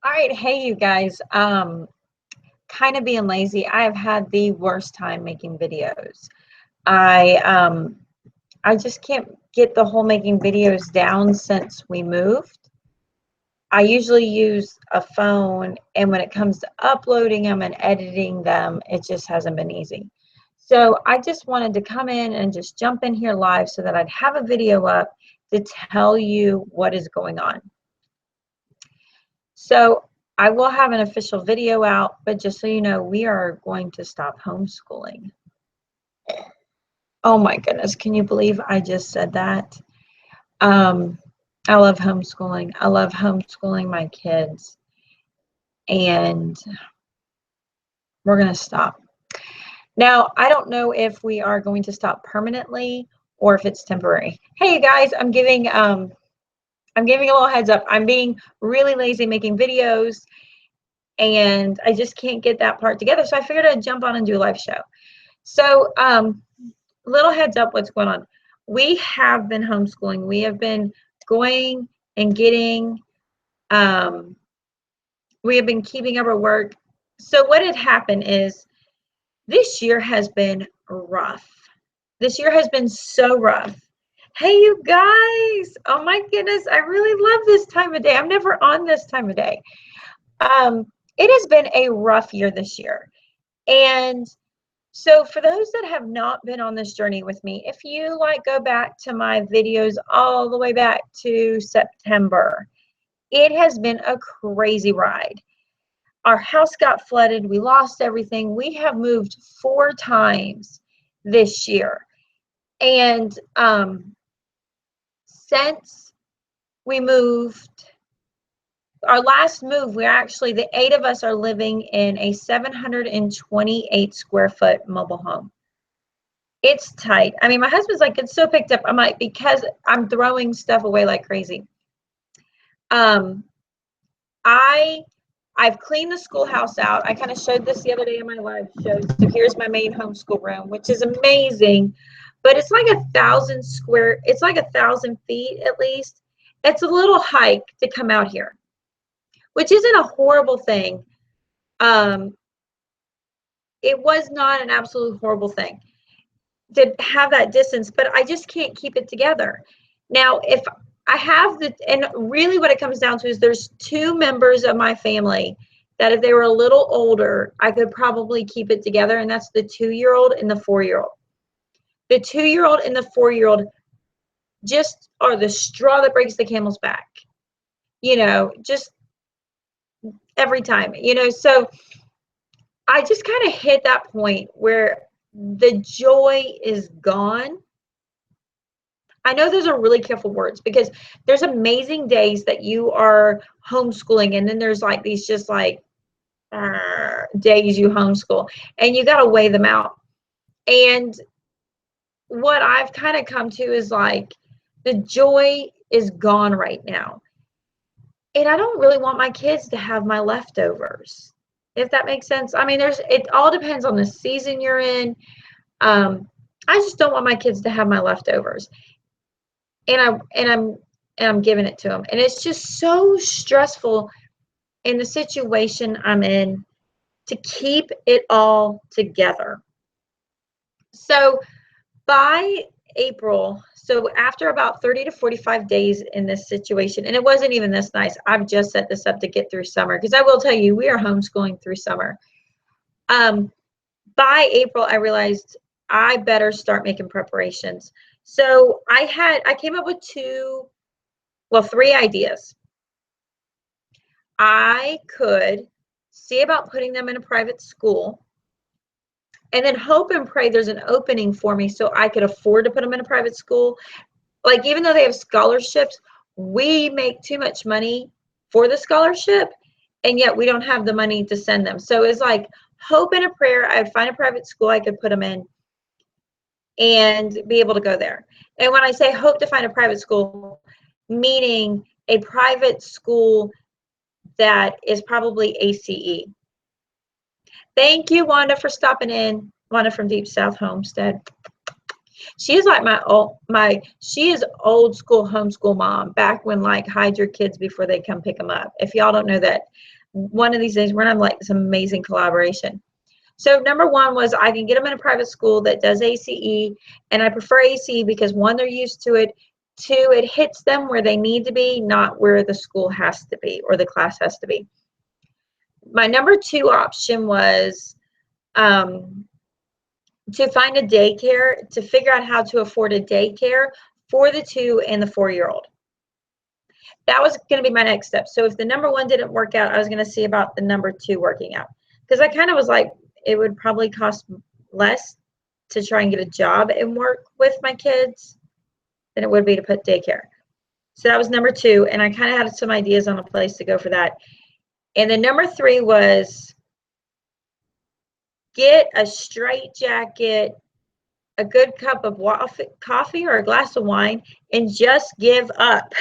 All right, hey you guys. Kind of being lazy. I have had the worst time making videos. I um I just can't get the whole making videos down since we moved. I usually use a phone, and when it comes to uploading them and editing them, it just hasn't been easy. So I just wanted to come in and just jump in here live so that I'd have a video up to tell you what is going on. So I will have an official video out, but just so you know, we are going to stop homeschooling. Oh my goodness, can you believe I just said that? I love homeschooling. I love homeschooling my kids, and we're going to stop. Now, I don't know if we are going to stop permanently or if it's temporary. Hey, you guys, I'm giving a little heads up. I'm being really lazy making videos, and I just can't get that part together. So I figured I'd jump on and do a live show. So little heads up what's going on. We have been homeschooling. We have been going and getting, we have been keeping up our work. So what had happened is this year has been rough. This year has been so rough. Hey, you guys. Oh my goodness. I really love this time of day. I'm never on this time of day. It has been a rough year this year. And so for those that have not been on this journey with me, if you go back to my videos all the way back to September, it has been a crazy ride. Our house got flooded. We lost everything. We have moved 4 times this year. And since we moved, our last move, the 8 of us are living in a 728 square foot mobile home. It's tight. I mean, my husband's like, it's so picked up. I'm like, because I'm throwing stuff away like crazy. I've cleaned the schoolhouse out. I kind of showed this the other day in my live show. So here's my main homeschool room, which is amazing, but it's like 1,000 feet at least. It's a little hike to come out here, which isn't a horrible thing. It was not an absolute horrible thing to have that distance, but I just can't keep it together. Now, if I have and really what it comes down to is there's 2 members of my family that if they were a little older, I could probably keep it together, and that's the 2-year-old and the 4-year-old. The 2-year-old and the 4-year-old just are the straw that breaks the camel's back, just every time, so I just kind of hit that point where the joy is gone. I know those are really careful words because there's amazing days that you are homeschooling, and then there's these just days you homeschool, and you got to weigh them out. And what I've kind of come to is the joy is gone right now. And I don't really want my kids to have my leftovers, if that makes sense. I mean, it all depends on the season you're in. I just don't want my kids to have my leftovers. And I'm giving it to them. And it's just so stressful in the situation I'm in to keep it all together. So by April, so after about 30 to 45 days in this situation, and it wasn't even this nice, I've just set this up to get through summer, because I will tell you, we are homeschooling through summer. By April, I realized I better start making preparations. So I came up with 3 ideas. I could see about putting them in a private school, and then hope and pray there's an opening for me so I could afford to put them in a private school. Even though they have scholarships, we make too much money for the scholarship, and yet we don't have the money to send them. So it's hope and a prayer I'd find a private school I could put them in and be able to go there. And when I say hope to find a private school, meaning a private school that is probably ACE. Thank you, Wanda, for stopping in. Wanda from Deep South Homestead. She is like she is old school homeschool mom, back when like hide your kids before they come pick them up. If y'all don't know that, one of these days we're gonna have like this amazing collaboration. So number one was I can get them in a private school that does ACE, and I prefer ACE because one, they're used to it. Two, it hits them where they need to be, not where the school has to be or the class has to be. My number two option was to find a daycare, to figure out how to afford a daycare for the 2 and the 4-year-old. That was going to be my next step. So if the number one didn't work out, I was going to see about the number two working out. Because I kind of was like, it would probably cost less to try and get a job and work with my kids than it would be to put daycare. So that was number two. And I kind of had some ideas on a place to go for that. And then number three was get a straight jacket, a good cup of coffee or a glass of wine, and just give up.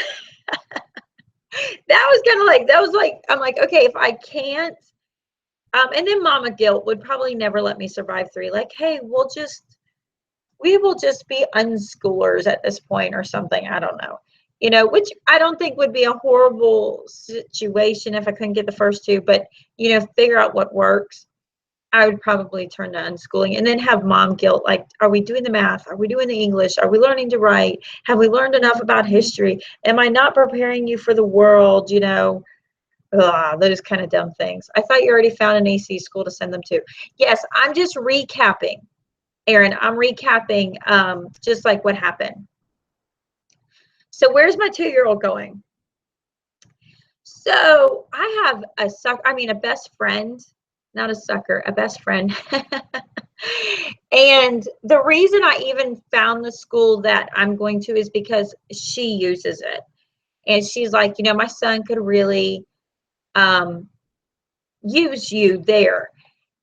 That was like, I'm like, okay, if I can't, and then mama guilt would probably never let me survive 3. Like, hey, we will just be unschoolers at this point or something. I don't know, which I don't think would be a horrible situation if I couldn't get the first 2, but, figure out what works. I would probably turn to unschooling and then have mom guilt. Like, are we doing the math? Are we doing the English? Are we learning to write? Have we learned enough about history? Am I not preparing you for the world? Those kind of dumb things. I thought you already found an AC school to send them to. Yes, I'm just recapping, Erin. I'm recapping just like what happened. So where's my 2-year-old going? So I have a best friend. Not a sucker, a best friend. And the reason I even found the school that I'm going to is because she uses it. And she's like, my son could really use you there.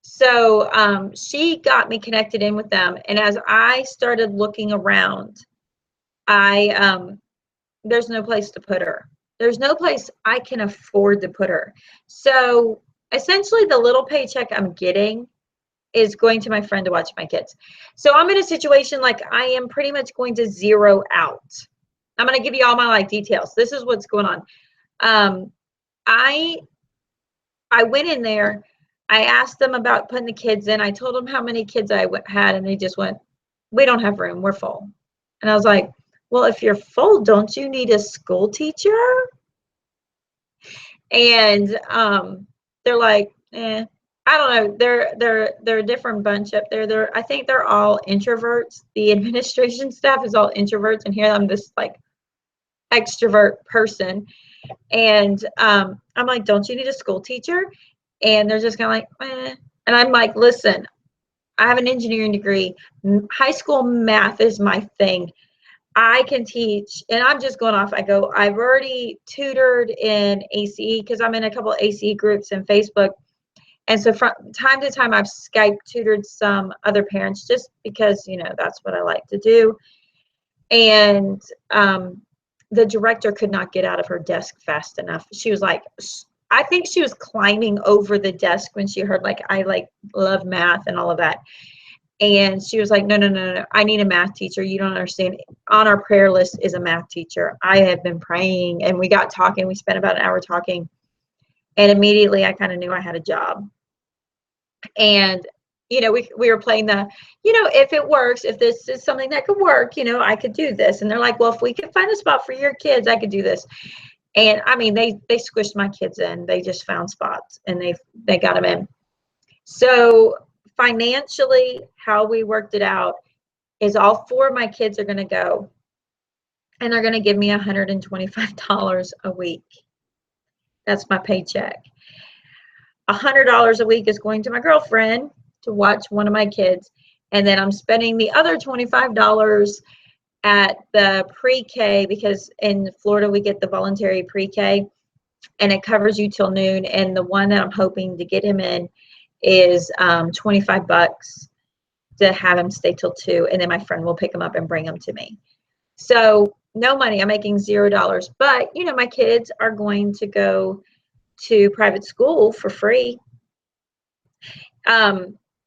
So she got me connected in with them. And as I started looking around, there's no place to put her. There's no place I can afford to put her. So essentially the little paycheck I'm getting is going to my friend to watch my kids. So I'm in a situation like I am pretty much going to zero out. I'm going to give you all my details. This is what's going on. I went in there. I asked them about putting the kids in. I told them how many kids I had, and they just went, we don't have room. We're full. And I was like, well, if you're full, don't you need a school teacher? And they're like, I don't know. They're a different bunch up there. I think they're all introverts. The administration staff is all introverts, and here I'm this extrovert person. And I'm like, don't you need a school teacher? And they're just kind of like, eh. And I'm like, listen, I have an engineering degree. High school math is my thing. I can teach, and I'm just going off. I've already tutored in ACE because I'm in a couple of ACE groups in Facebook. And so from time to time, I've Skype tutored some other parents just because, that's what I like to do. And the director could not get out of her desk fast enough. She was like, I think she was climbing over the desk when she heard I love math and all of that. And she was like, no, I need a math teacher. You don't understand. On our prayer list is a math teacher. I have been praying, and we got talking. We spent about an hour talking. And immediately I kind of knew I had a job. And, we were playing the, if it works, if this is something that could work, I could do this. And they're like, well, if we could find a spot for your kids, I could do this. And I mean, they squished my kids in. They just found spots, and they got them in. So financially, how we worked it out is all 4 of my kids are going to go, and they're going to give me $125 a week. That's my paycheck. $100 a week is going to my girlfriend to watch one of my kids, and then I'm spending the other $25 at the pre-K, because in Florida we get the voluntary pre-K, and it covers you till noon. And the one that I'm hoping to get him in is $25 to have him stay till 2, and then my friend will pick him up and bring him to me. So no money. I'm making $0, but my kids are going to go to private school for free.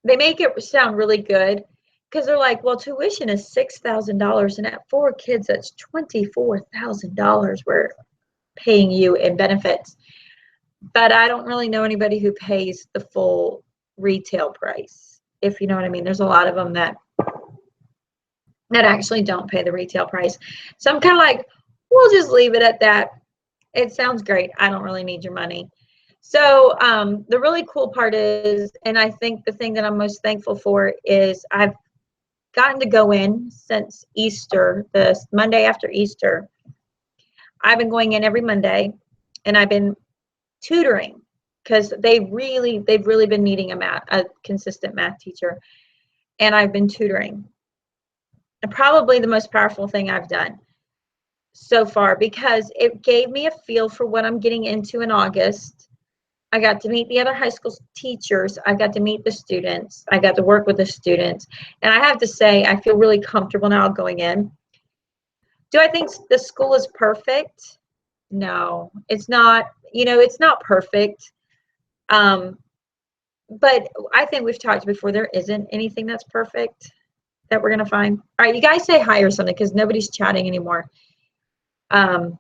They make it sound really good because they're like, well, tuition is $6,000, and at 4 kids, that's $24,000 we're paying you in benefits. But I don't really know anybody who pays the full retail price, if you know what I mean. There's a lot of them that actually don't pay the retail price. So I'm kind of like, we'll just leave it at that. It sounds great. I don't really need your money. So the really cool part is, and I think the thing that I'm most thankful for is I've gotten to go in since Easter, the Monday after Easter. I've been going in every Monday, and I've been tutoring because they've really been needing a consistent math teacher, and I've been tutoring. And probably the most powerful thing I've done so far, because it gave me a feel for what I'm getting into in August. I got to meet the other high school teachers. I got to meet the students. I got to work with the students. And I have to say, I feel really comfortable now going in. Do I think the school is perfect? No, it's not. You know, it's not perfect. But I think we've talked before, there isn't anything that's perfect that we're going to find. All right, you guys say hi or something, because nobody's chatting anymore. And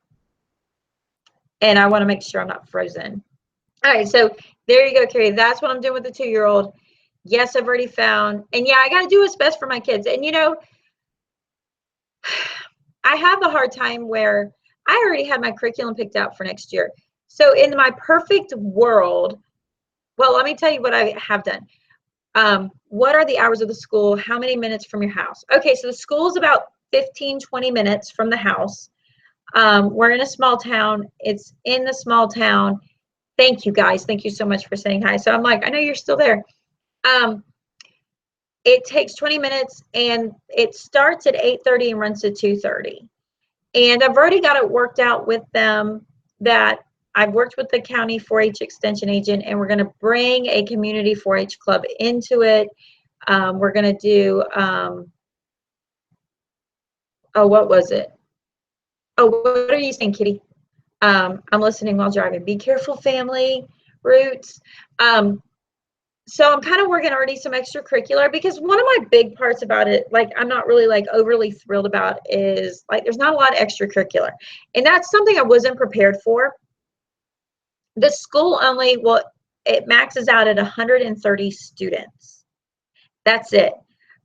I want to make sure I'm not frozen. All right, so there you go, Carrie. That's what I'm doing with the 2-year-old. Yes, I've already found. And yeah, I got to do what's best for my kids. And, you know, I have a hard time where I already had my curriculum picked out for next year. So in my perfect world, well, let me tell you what I have done. What are the hours of the school? How many minutes from your house? Okay, so the school is about 15, 20 minutes from the house. We're in a small town. It's in the small town. Thank you, guys. Thank you so much for saying hi. So I'm like, I know you're still there. It takes 20 minutes, and it starts at 8:30 and runs to 2:30. And I've already got it worked out with them that I've worked with the county 4-H extension agent, and we're going to bring a community 4-H club into it. We're going to do, oh, what was it? Oh, what are you saying, Kitty? I'm listening while driving. Be careful, family, Roots. So I'm kind of working already some extracurricular, because one of my big parts about it, like I'm not really like overly thrilled about, is like there's not a lot of extracurricular. And that's something I wasn't prepared for. The school only, well, it maxes out at 130 students. That's it.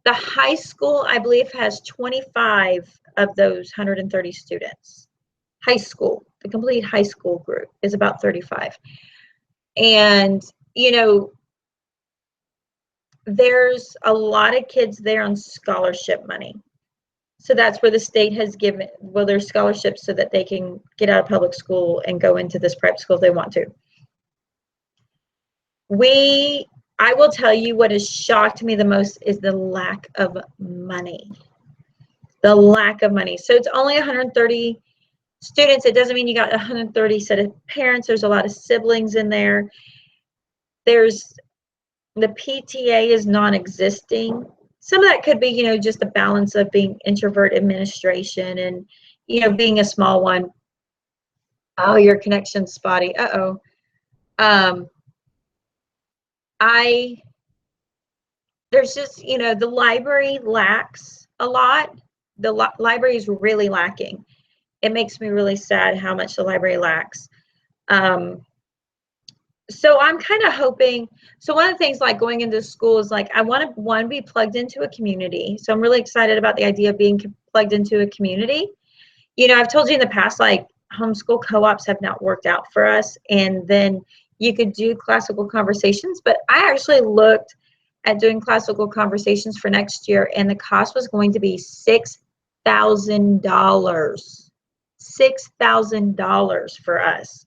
The high school, I believe, has 25 of those 130 students. High school, the complete high school group is about 35. And, you know, there's a lot of kids there on scholarship money. So that's where the state has given, well, there's scholarships so that they can get out of public school and go into this prep school if they want to. I will tell you, what has shocked me the most is the lack of money. The lack of money. So it's only 130 students. It doesn't mean you got 130 set of parents. There's a lot of siblings in there. There's the PTA is non-existing. Some of that could be, you know, just the balance of being introvert administration and, you know, being a small one. Oh, your connection's spotty. Uh-oh. There's just, you know, the library lacks a lot. The library is really lacking. It makes me really sad how much the library lacks. So I'm kind of hoping, so one of the things like going into school is like, I want to, one, be plugged into a community. So I'm really excited about the idea of being plugged into a community. You know, I've told you in the past, like homeschool co-ops have not worked out for us. And then you could do classical conversations, but I actually looked at doing classical conversations for next year, and the cost was going to be $6,000. $6,000 for us.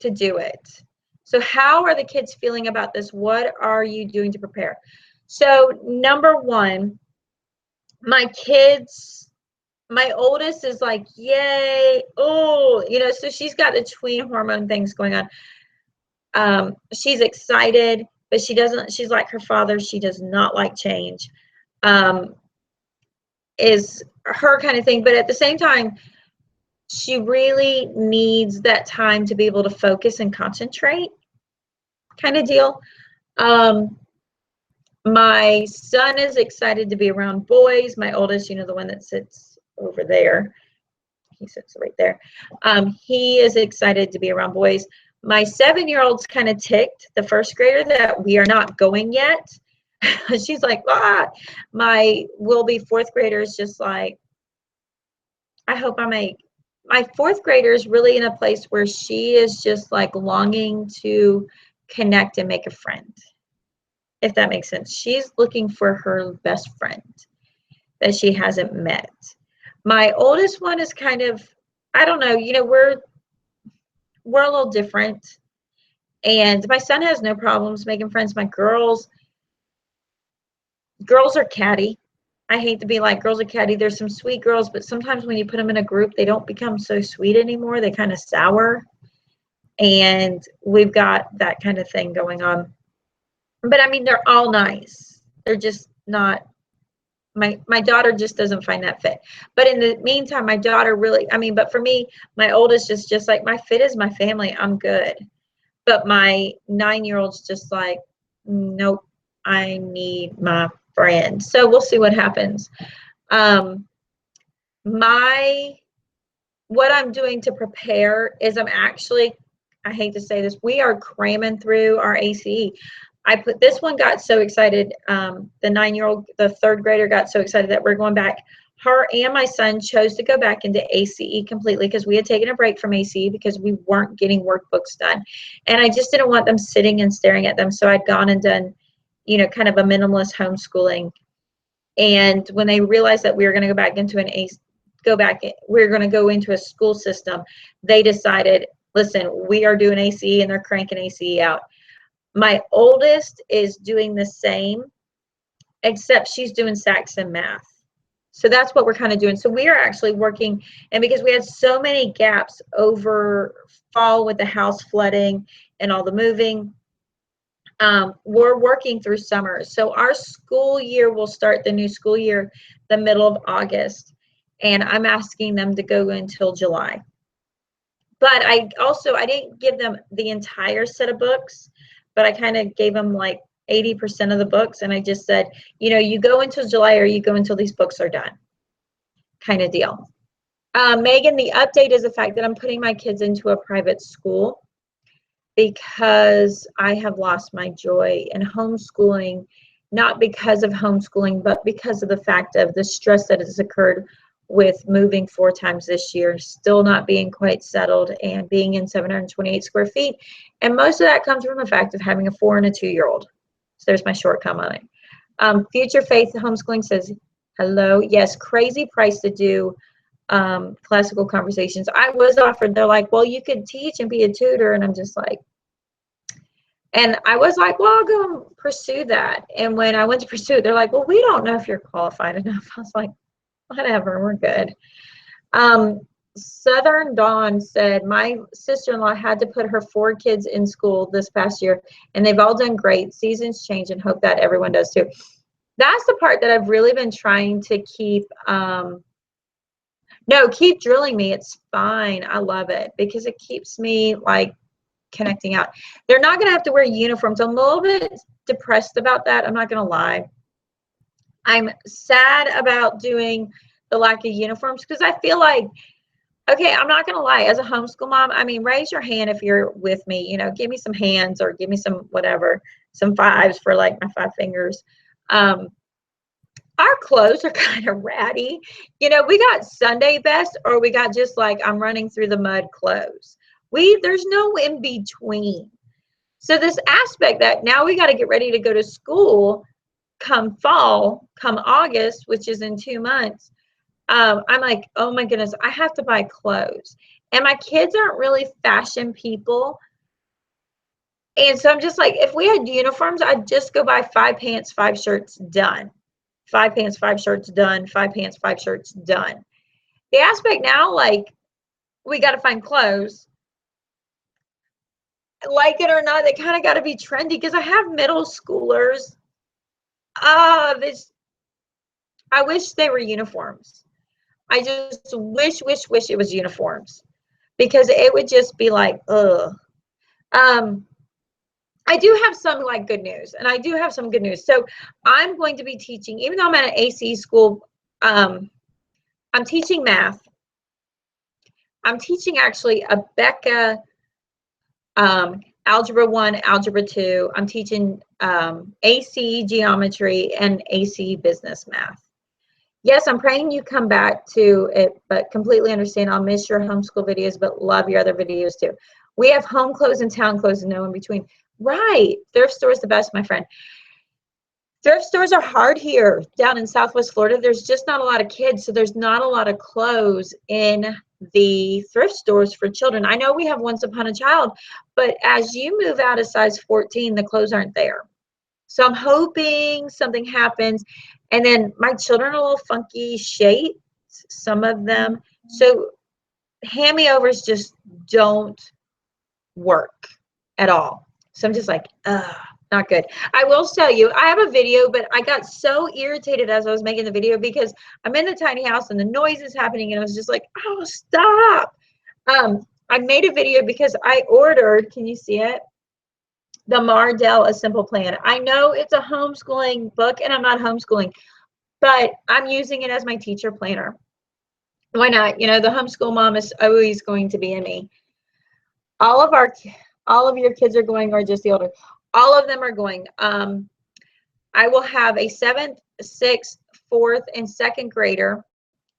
To do it. So how are the kids feeling about this? What are you doing to prepare? So number one, my kids, my oldest is like, yay, oh, you know, so she's got the tween hormone things going on. She's excited, but she's like her father, she does not like change. Is her kind of thing, but at the same time, she really needs that time to be able to focus and concentrate, kind of deal. My son is excited to be around boys. My oldest, the one that sits over there, he sits right there. He is excited to be around boys. My 7-year-old's kind of ticked, the first grader, that we are not going yet. She's like, ah. My will-be fourth grader is just like, I hope I make. My fourth grader is really in a place where she is just like longing to connect and make a friend, if that makes sense. She's looking for her best friend that she hasn't met. My oldest one is kind of, I don't know, we're a little different. And my son has no problems making friends. My girls are catty. I hate to be like, girls are catty. There's some sweet girls, but sometimes when you put them in a group, they don't become so sweet anymore. They kind of sour. And we've got that kind of thing going on. But I mean, they're all nice. They're just not, my daughter just doesn't find that fit. But in the meantime, my daughter really, but for me, my oldest is just like, my fit is my family. I'm good. But my 9-year-old's just like, nope, I need my friend. So we'll see what happens. What I'm doing to prepare is I hate to say this, we are cramming through our ACE. This one got so excited, the 9-year-old, the third grader got so excited that we're going back. Her and my son chose to go back into ACE completely because we had taken a break from ACE because we weren't getting workbooks done. And I just didn't want them sitting and staring at them. So I'd gone and done, kind of a minimalist homeschooling. And when they realized that we were going to go back into we're going to go into a school system, they decided, listen, we are doing ACE, and they're cranking ACE out. My oldest is doing the same, except she's doing SACS and math. So that's what we're kind of doing. So we are actually working, and because we had so many gaps over fall with the house flooding and all the moving, we're working through summer. So our school year will start, the new school year, the middle of August, and I'm asking them to go until July. But I didn't give them the entire set of books, but I kind of gave them like 80% of the books, and I just said, you go until July or you go until these books are done, kind of deal. Megan, the update is the fact that I'm putting my kids into a private school because I have lost my joy in homeschooling, not because of homeschooling, but because of the fact of the stress that has occurred with moving 4 times this year, still not being quite settled, and being in 728 square feet. And most of that comes from the fact of having a 4 and a 2-year-old. So there's my shortcoming. Future Faith Homeschooling says, hello. Yes, crazy price to do classical conversations. I was offered, they're like, well, you could teach and be a tutor. And I'm just like, and I was like, well, I'll go and pursue that. And when I went to pursue it, they're like, well, we don't know if you're qualified enough. I was like, whatever, we're good. Southern Dawn said, my sister-in-law had to put her 4 kids in school this past year, and they've all done great. Seasons change, and hope that everyone does too. That's the part that I've really been trying to keep. No, keep drilling me. It's fine. I love it because it keeps me like connecting out. They're not going to have to wear uniforms. I'm a little bit depressed about that. I'm not going to lie. I'm sad about doing the lack of uniforms because I feel like, okay, I'm not going to lie. As a homeschool mom, raise your hand if you're with me. Give me some hands or give me some whatever, some 5s for like my 5 fingers. Our clothes are kind of ratty. We got Sunday best, or we got just like I'm running through the mud clothes. There's no in between. So this aspect that now we got to get ready to go to school come fall, come August, which is in 2 months. I'm like, oh my goodness, I have to buy clothes. And my kids aren't really fashion people. And so I'm just like, if we had uniforms, I'd just go buy 5 pants, 5 shirts, done. 5 pants, 5 shirts, done. 5 pants, 5 shirts, done. The aspect now, like, we got to find clothes. Like it or not, they kind of got to be trendy because I have middle schoolers. I wish they were uniforms. I just wish it was uniforms because it would just be like, ugh. I do have some like good news, and I do have some good news. So I'm going to be teaching, even though I'm at an AC school, I'm teaching math. I'm teaching actually a Becca Algebra 1, Algebra 2. I'm teaching AC Geometry and AC Business Math. Yes, I'm praying you come back to it, but completely understand I'll miss your homeschool videos, but love your other videos too. We have home clothes and town clothes and no in between. Right. Thrift store is the best, my friend. Thrift stores are hard here down in Southwest Florida. There's just not a lot of kids, so there's not a lot of clothes in the thrift stores for children. I know we have Once Upon a Child, but as you move out of size 14, the clothes aren't there. So I'm hoping something happens. And then my children are a little funky shaped, some of them. So hand-me-overs just don't work at all. So I'm just like, ugh. Not good. I will tell you, I have a video, but I got so irritated as I was making the video because I'm in the tiny house and the noise is happening, and I was just like, oh, stop. I made a video because I ordered, can you see it? The Mardell, A Simple Plan. I know it's a homeschooling book, and I'm not homeschooling, but I'm using it as my teacher planner. Why not? You know, the homeschool mom is always going to be in me. All of your kids are going, or just the older? All of them are going. I will have a 7th, 6th, 4th, and 2nd grader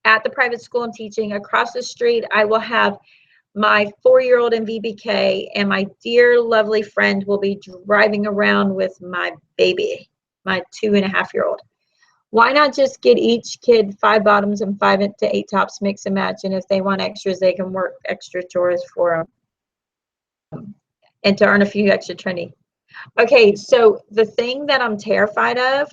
at the private school I'm teaching. Across the street, I will have my 4-year-old in VBK, and my dear, lovely friend will be driving around with my baby, my 2.5-year-old. Why not just get each kid 5 bottoms and 5 to 8 tops, mix and match, and if they want extras, they can work extra chores for them and to earn a few extra trendy. Okay, so the thing that I'm terrified of,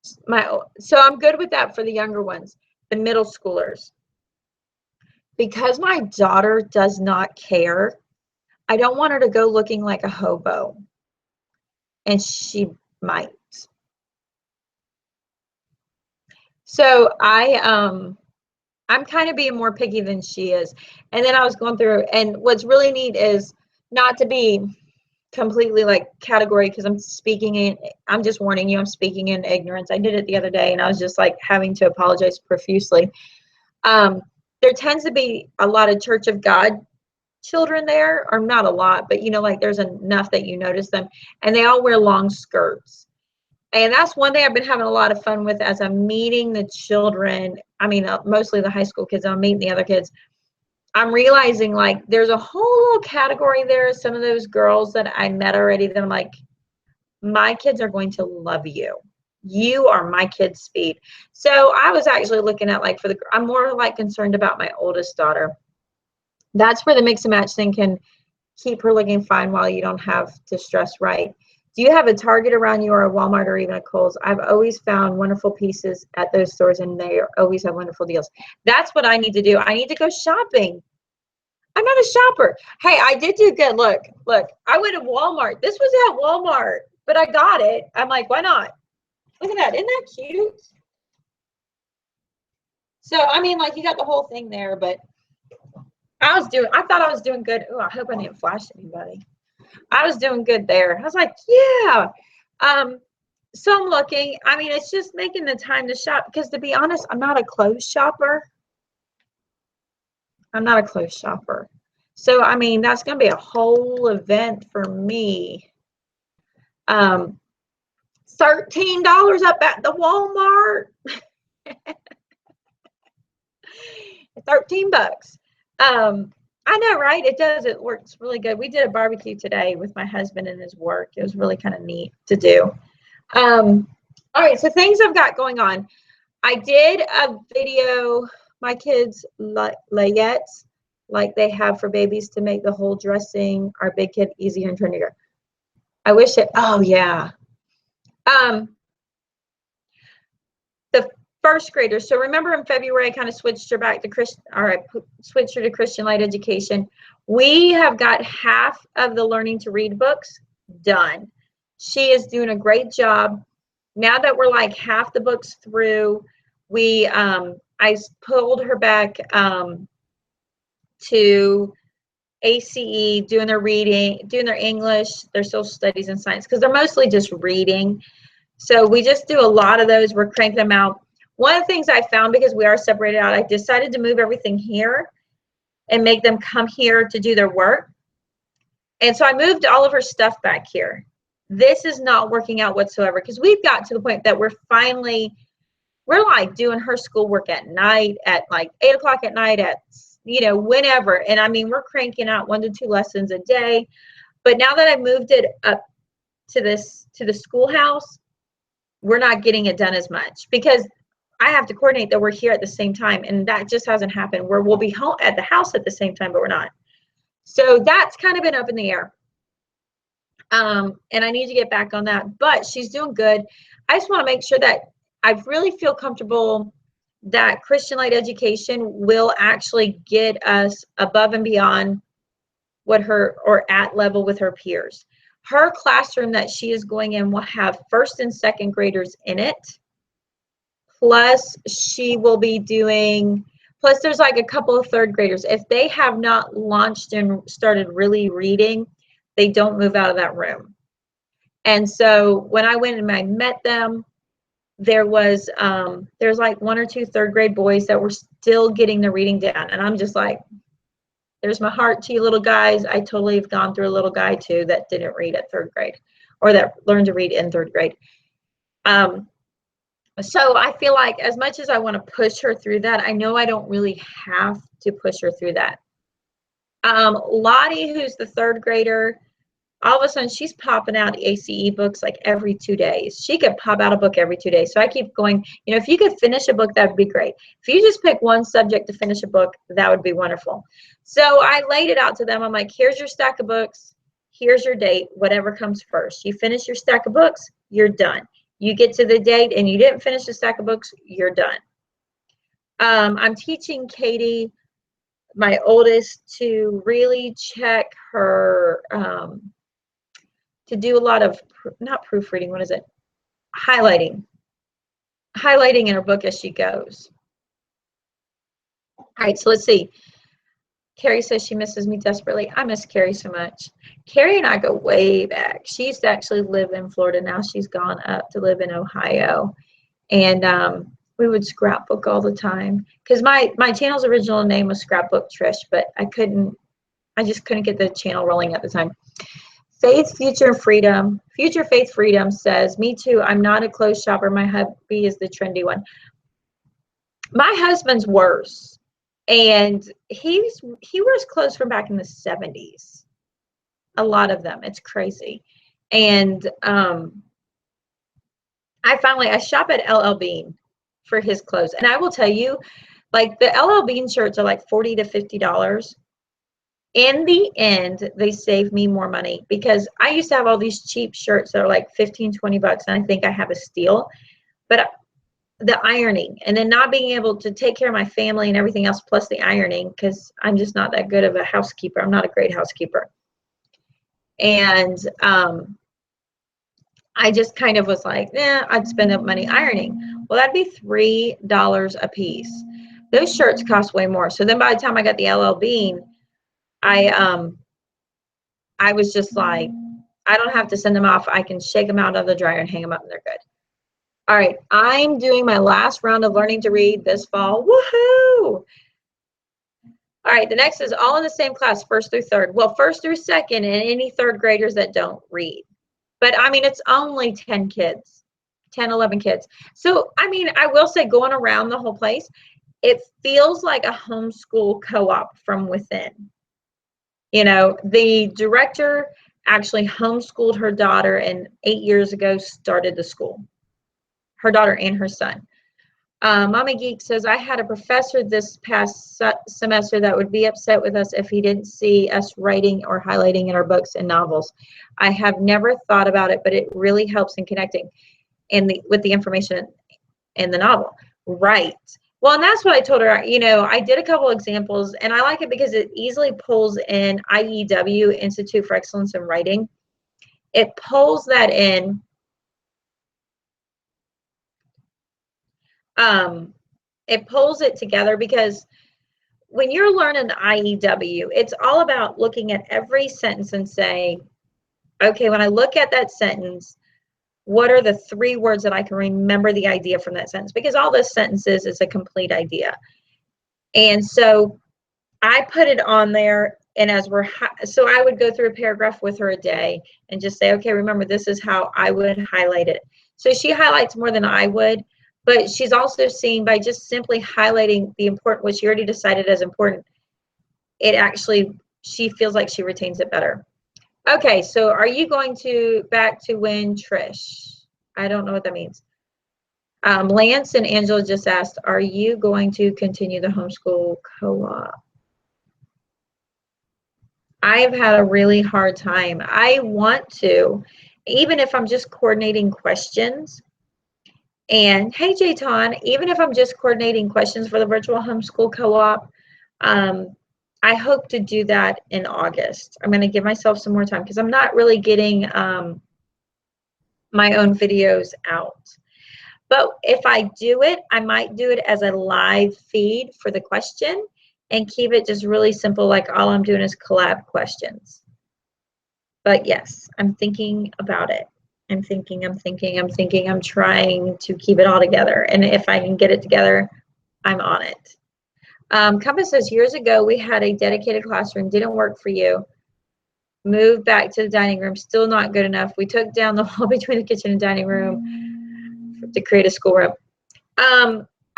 so I'm good with that for the younger ones, the middle schoolers. Because my daughter does not care, I don't want her to go looking like a hobo. And she might. So I'm kind of being more picky than she is. And then I was going through, and what's really neat is not to be completely like category, because I'm just warning you, I'm speaking in ignorance. I did it the other day, and I was just like having to apologize profusely. There tends to be a lot of Church of God children there, or not a lot, but you know, like there's enough that you notice them, and they all wear long skirts. And that's one thing I've been having a lot of fun with as I'm meeting the children. I mean, mostly the high school kids. I'm meeting the other kids. I'm realizing like there's a whole little category there. Some of those girls that I met already that I'm like, my kids are going to love you. You are my kid's speed. So I was actually looking at like I'm more like concerned about my oldest daughter. That's where the mix and match thing can keep her looking fine while you don't have to stress right. Do you have a Target around you, or a Walmart, or even a Kohl's? I've always found wonderful pieces at those stores, and they always have wonderful deals. That's what I need to do. I need to go shopping. I'm not a shopper. Hey, I did do good. Look, I went to Walmart. This was at Walmart, but I got it. I'm like, why not? Look at that. Isn't that cute? So, I mean, like, you got the whole thing there, but I thought I was doing good. Oh, I hope I didn't flash anybody. I was doing good there. I was like, yeah. So I'm looking. I mean, it's just making the time to shop, because to be honest, I'm not a clothes shopper. So, I mean, that's going to be a whole event for me. $13 up at the Walmart. 13 bucks. I know, right? It works really good. We did a barbecue today with my husband and his work. It was really kind of neat to do. All right, so things I've got going on. I did a video, my kids' layettes, like they have for babies, to make the whole dressing our big kid easier and trendier. I wish it, oh yeah. The first graders. So remember in February, I kind of switched her back to switched her to Christian Light Education. We have got half of the Learning to Read books done. She is doing a great job. Now that we're like half the books through, I pulled her back to ACE, doing their reading, doing their English, their social studies and science, because they're mostly just reading. So we just do a lot of those. We're cranking them out. One of the things I found, because we are separated out, I decided to move everything here and make them come here to do their work. And so I moved all of her stuff back here. This is not working out whatsoever, because we've got to the point that we're like doing her schoolwork at night, at like 8 o'clock at night, at, you know, whenever. And I mean, we're cranking out 1 to 2 lessons a day. But now that I moved it up to the schoolhouse, we're not getting it done as much, because I have to coordinate that we're here at the same time, and that just hasn't happened, where we'll be home at the house at the same time, but we're not. So that's kind of been up in the air. And I need to get back on that, but she's doing good. I just want to make sure that I really feel comfortable that Christian Light Education will actually get us above and beyond what her, or at level with her peers. Her classroom that she is going in will have first and second graders in it. Plus she will be doing, plus there's like a couple of third graders. If they have not launched and started really reading, they don't move out of that room. And so when I went and I met them, there's like 1 or 2 third grade boys that were still getting the reading down. And I'm just like, there's my heart to you little guys. I totally have gone through a little guy too that didn't read at 3rd grade, or that learned to read in 3rd grade. So I feel like as much as I want to push her through that, I know I don't really have to push her through that. Lottie, who's the 3rd grader, all of a sudden she's popping out ACE books like every 2 days. She could pop out a book every 2 days. So I keep going, you know, if you could finish a book, that would be great. If you just pick one subject to finish a book, that would be wonderful. So I laid it out to them. I'm like, here's your stack of books. Here's your date, whatever comes first. You finish your stack of books, you're done. You get to the date and you didn't finish the stack of books, you're done. I'm teaching Katie, my oldest, to really check her, to do a lot of, not proofreading, what is it? Highlighting in her book as she goes. All right, so let's see. Carrie says she misses me desperately. I miss Carrie so much. Carrie and I go way back. She used to actually live in Florida. Now she's gone up to live in Ohio. And we would scrapbook all the time. Because my channel's original name was Scrapbook Trish, but I just couldn't get the channel rolling at the time. Faith, Future, Freedom. Future, Faith, Freedom says, me too. I'm not a clothes shopper. My hubby is the trendy one. My husband's worse. And he wears clothes from back in the 70s. A lot of them. It's crazy. And I shop at LL Bean for his clothes. And I will tell you, like, the LL Bean shirts are like $40 to $50. In the end, they save me more money, because I used to have all these cheap shirts that are like 15, 20 bucks, and I think I have a steal. But the ironing, and then not being able to take care of my family and everything else, plus the ironing, because I'm just not that good of a housekeeper. I'm not a great housekeeper. And I just kind of was like, I'd spend up money ironing. Well, that'd be $3 a piece. Those shirts cost way more. So then by the time I got the LL Bean, I was just like, I don't have to send them off. I can shake them out of the dryer and hang them up, and they're good. All right, I'm doing my last round of learning to read this fall. Woohoo! All right, the next is all in the same class, 1st through 3rd. Well, 1st through 2nd, and any 3rd graders that don't read. But I mean, it's only 10 kids, 10, 11 kids. So, I mean, I will say, going around the whole place, it feels like a homeschool co-op from within. You know, the director actually homeschooled her daughter, and 8 years ago started the school. Her daughter and her son. Mommy Geek says, I had a professor this past semester that would be upset with us if he didn't see us writing or highlighting in our books and novels. I have never thought about it, but it really helps in connecting with the information in the novel. Right. Well, and that's what I told her. You know, I did a couple examples, and I like it because it easily pulls in IEW, Institute for Excellence in Writing. It pulls that in. It pulls it together, because when you're learning IEW, it's all about looking at every sentence and say, okay, when I look at that sentence, what are the 3 words that I can remember the idea from that sentence? Because all those sentences is a complete idea. And so I put it on there, and so I would go through a paragraph with her a day and just say, okay, remember, this is how I would highlight it. So she highlights more than I would, but she's also seeing by just simply highlighting the important, what she already decided as important, it actually, she feels like she retains it better. Okay, so are you going to back to when Trish? I don't know what that means. Lance and Angela just asked, are you going to continue the homeschool co-op? I've had a really hard time. I want to, even if I'm just coordinating questions. And hey, Jayton, even if I'm just coordinating questions for the virtual homeschool co-op, I hope to do that in August. I'm going to give myself some more time because I'm not really getting my own videos out. But if I do it, I might do it as a live feed for the question and keep it just really simple, like all I'm doing is collab questions. But yes, I'm thinking about it. I'm trying to keep it all together. And if I can get it together, I'm on it. Compass says, years ago, we had a dedicated classroom, didn't work for you. Moved back to the dining room, still not good enough. We took down the wall between the kitchen and dining room to create a schoolroom.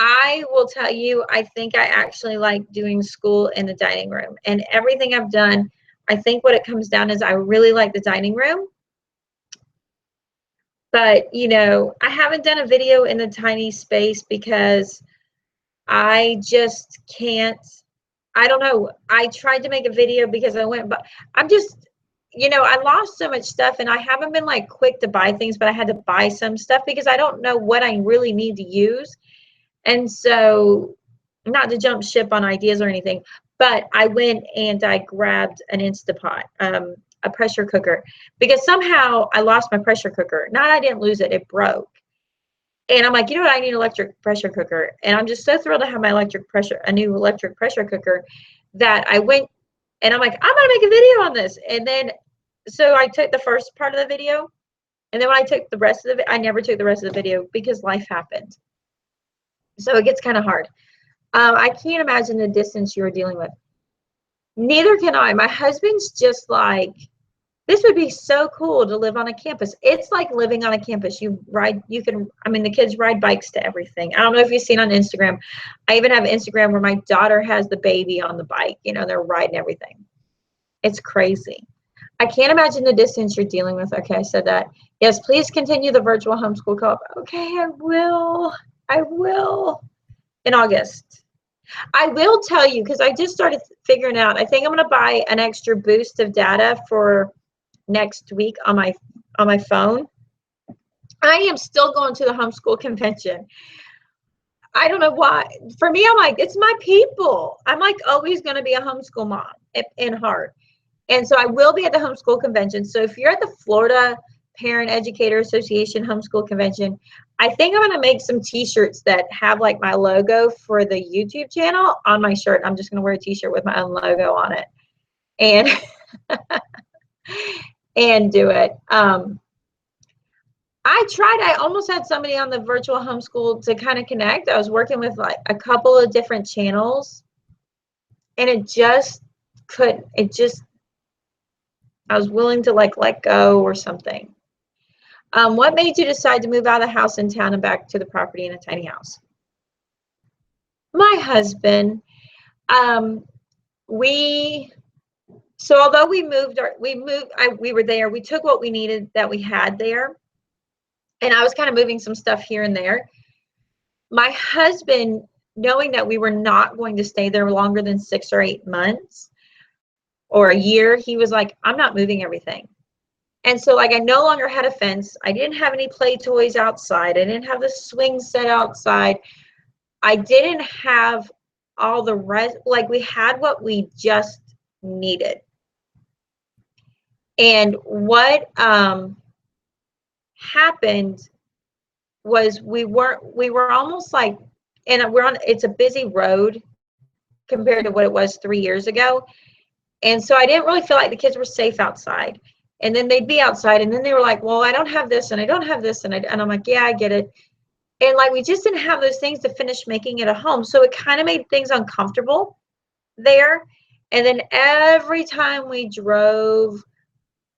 I will tell you, I think I actually like doing school in the dining room. And everything I've done, I think what it comes down is I really like the dining room. But, you know, I haven't done a video in the tiny space because I just can't. I don't know. I tried to make a video because I went, but I'm just, you know, I lost so much stuff and I haven't been like quick to buy things, but I had to buy some stuff because I don't know what I really need to use. And so, not to jump ship on ideas or anything, but I went and I grabbed an Instapot, a pressure cooker, because somehow I lost my pressure cooker. Not I didn't lose it, it broke. And I'm like, you know what, I need an electric pressure cooker. And I'm just so thrilled to have my a new electric pressure cooker, that I went and I'm like, I'm gonna make a video on this. And then, so I took the first part of the video, and then when I took the rest of it, I never took the rest of the video because life happened. So it gets kind of hard. I can't imagine the distance you were dealing with. Neither can I. My husband's just like, this would be so cool to live on a campus. It's like living on a campus. The kids ride bikes to everything. I don't know if you've seen on Instagram. I even have Instagram where my daughter has the baby on the bike. You know, they're riding everything. It's crazy. I can't imagine the distance you're dealing with. Okay, I said that. Yes, please continue the virtual homeschool co-op. Okay, I will. In August. I will tell you, because I just started figuring out, I think I'm going to buy an extra boost of data for next week on my phone. I am still going to the homeschool convention. I don't know why. For me, I'm like, it's my people. I'm like always going to be a homeschool mom in heart. And so I will be at the homeschool convention. So if you're at the Florida Parent Educator Association homeschool convention, I think I'm going to make some t-shirts that have like my logo for the YouTube channel on my shirt. I'm just going to wear a t-shirt with my own logo on it and and do it. I almost had somebody on the virtual homeschool to kind of connect. I was working with like a couple of different channels, and I was willing to like let go or something. What made you decide to move out of the house in town and back to the property in a tiny house? My husband. Although we were there, we took what we needed that we had there. And I was kind of moving some stuff here and there. My husband, knowing that we were not going to stay there longer than 6 or 8 months or a year, he was like, I'm not moving everything. And so like I no longer had a fence. I didn't have any play toys outside. I didn't have the swing set outside. I didn't have all the rest. Like we had what we just needed. And what happened was we were almost like, and it's a busy road compared to what it was 3 years ago. And so I didn't really feel like the kids were safe outside. And then they'd be outside, and then they were like, well, I don't have this, and I don't have this, and I'm like, yeah, I get it. And like, we just didn't have those things to finish making it a home. So it kind of made things uncomfortable there. And then every time we drove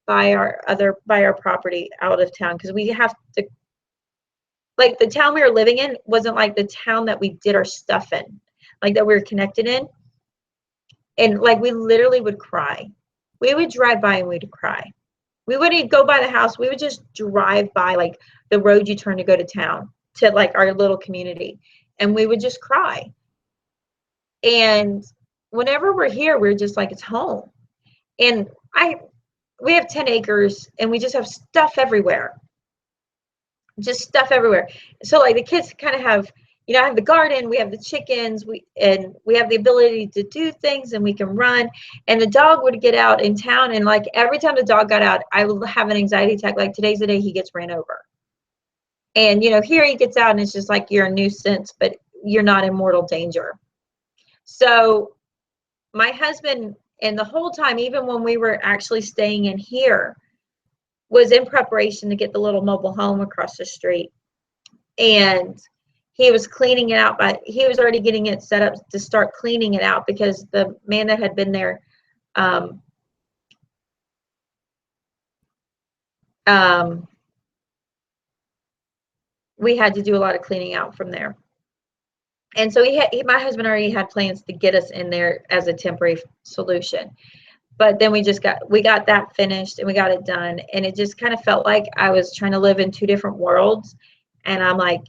by our property out of town, because we have to, like, the town we were living in wasn't like the town that we did our stuff in, like that we were connected in. And like, we literally would cry. We would drive by and we'd cry. We wouldn't go by the house. We would just drive by, like, the road you turn to go to town, to like our little community, and we would just cry. And whenever we're here, we're just like, it's home. And we have 10 acres, and we just have stuff everywhere. Just stuff everywhere. So like, the kids kind of have, I have the garden, we have the chickens, we have the ability to do things, and we can run. And the dog would get out in town, and like, every time the dog got out, I would have an anxiety attack. Like, today's the day he gets ran over. And here he gets out, and it's just like, you're a nuisance, but you're not in mortal danger. So my husband, and the whole time, even when we were actually staying in here, was in preparation to get the little mobile home across the street. And he was cleaning it out, but he was already getting it set up to start cleaning it out, because the man that had been there, we had to do a lot of cleaning out from there. And so my husband already had plans to get us in there as a temporary solution. But then we got that finished, and we got it done. And it just kind of felt like I was trying to live in two different worlds. And I'm like,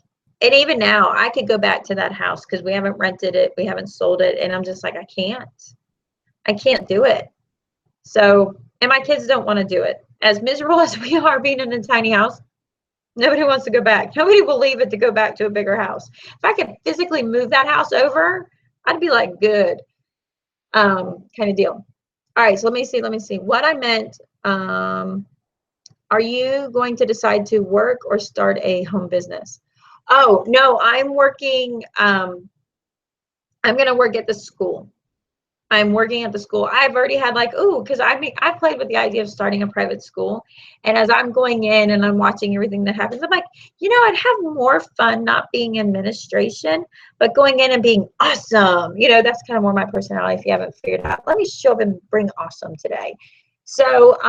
and even now I could go back to that house, because we haven't rented it, we haven't sold it. And I'm just like, I can't do it. So, and my kids don't want to do it. As miserable as we are being in a tiny house, nobody wants to go back. Nobody will leave it to go back to a bigger house. If I could physically move that house over, I'd be like, good, kind of deal. All right, so let me see what I meant. Are you going to decide to work or start a home business? Oh, no, I'm working. I'm going to work at the school. I'm working at the school. I've already had like, because I played with the idea of starting a private school. And as I'm going in and I'm watching everything that happens, I'm like, I'd have more fun not being administration, but going in and being awesome. That's kind of more my personality, if you haven't figured out. Let me show up and bring awesome today. So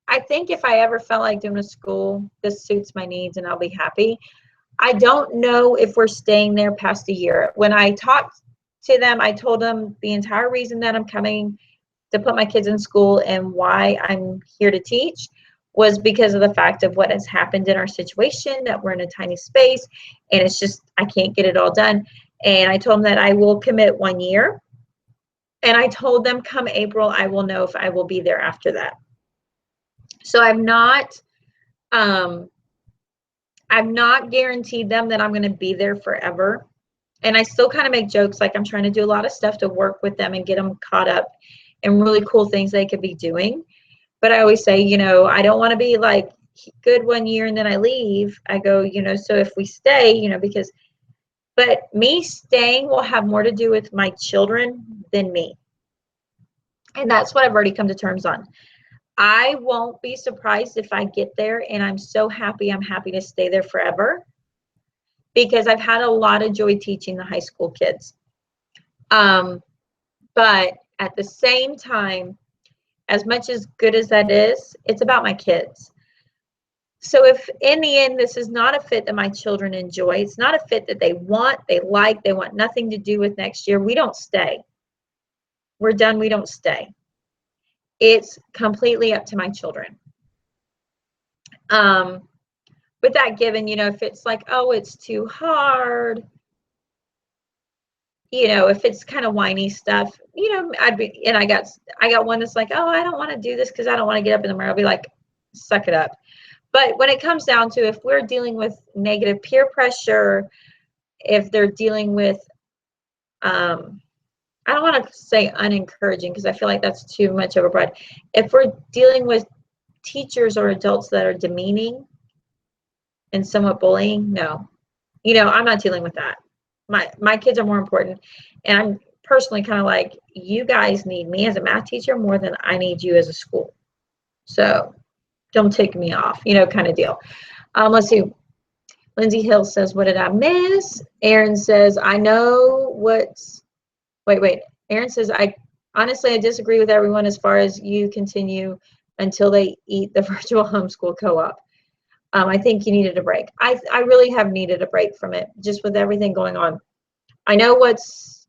I think if I ever felt like doing a school, this suits my needs and I'll be happy. I don't know if we're staying there past a year. When I talked to them, I told them the entire reason that I'm coming to put my kids in school and why I'm here to teach was because of the fact of what has happened in our situation, that we're in a tiny space, and it's just, I can't get it all done. And I told them that I will commit 1 year, and I told them come April, I will know if I will be there after that. So I've not guaranteed them that I'm going to be there forever. And I still kind of make jokes, like I'm trying to do a lot of stuff to work with them and get them caught up in really cool things they could be doing. But I always say, I don't want to be like good 1 year and then I leave. I go, so if we stay, but me staying will have more to do with my children than me. And that's what I've already come to terms on. I won't be surprised if I get there and I'm so happy, I'm happy to stay there forever, because I've had a lot of joy teaching the high school kids. But at the same time, as much as good as that is, it's about my kids. So if in the end, this is not a fit that my children enjoy, it's not a fit that they want, they want nothing to do with next year, we don't stay. We're done, we don't stay. It's completely up to my children. With that given, if it's like, oh, it's too hard, if it's kind of whiny stuff, I got one that's like, oh, I don't want to do this because I don't want to get up in the morning. I'll be like, suck it up. But when it comes down to, if we're dealing with negative peer pressure, if they're dealing with, I don't want to say unencouraging, because I feel like that's too much of a broad. If we're dealing with teachers or adults that are demeaning and somewhat bullying, no. I'm not dealing with that. My kids are more important, and I'm personally kind of like, you guys need me as a math teacher more than I need you as a school. So don't take me off, kind of deal. Let's see. Lindsay Hill says, what did I miss? Aaron says, I know what's, wait. Aaron says, honestly, I disagree with everyone as far as you continue until they eat the virtual homeschool co-op. I think you needed a break. I really have needed a break from it, just with everything going on. I know what's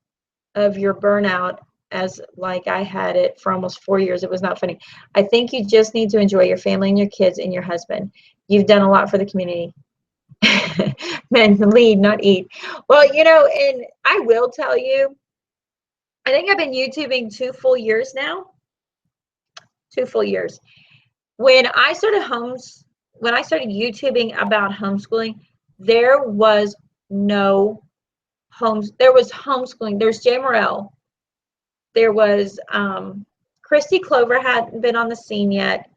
of your burnout, as like I had it for almost 4 years. It was not funny. I think you just need to enjoy your family and your kids and your husband. You've done a lot for the community. Men lead, not eat. Well, and I will tell you, I think I've been YouTubing 2 full years now. 2 full years. When I started YouTubing about homeschooling, there was no there was homeschooling. There's Jay Morrell. There was Christy Clover hadn't been on the scene yet.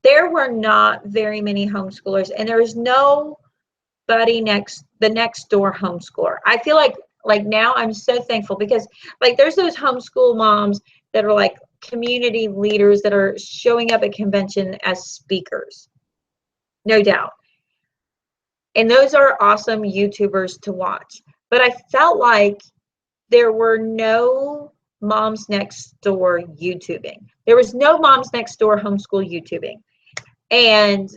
There were not very many homeschoolers, and there was nobody the next door homeschooler. I feel like now I'm so thankful, because like there's those homeschool moms that are like community leaders that are showing up at convention as speakers, no doubt. And those are awesome YouTubers to watch. But I felt like there were no moms next door YouTubing. There was no moms next door homeschool YouTubing. And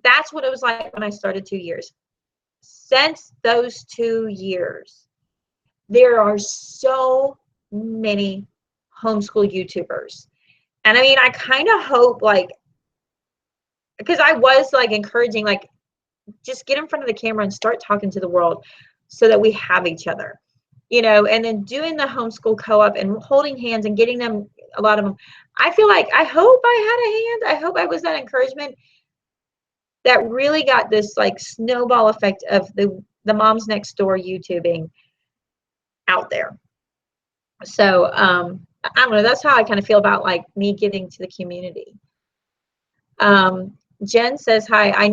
that's what it was like when I started 2 years. Since those 2 years, there are so many homeschool YouTubers. And I mean, I kind of hope, like, because I was like encouraging, like, just get in front of the camera and start talking to the world so that we have each other, and then doing the homeschool co-op and holding hands and getting them, a lot of them. I feel like, I hope I had a hand. I hope I was that encouragement that really got this like snowball effect of the moms next door YouTubing out there. So I don't know, that's how I kind of feel about like me giving to the community. Jen says, hi, I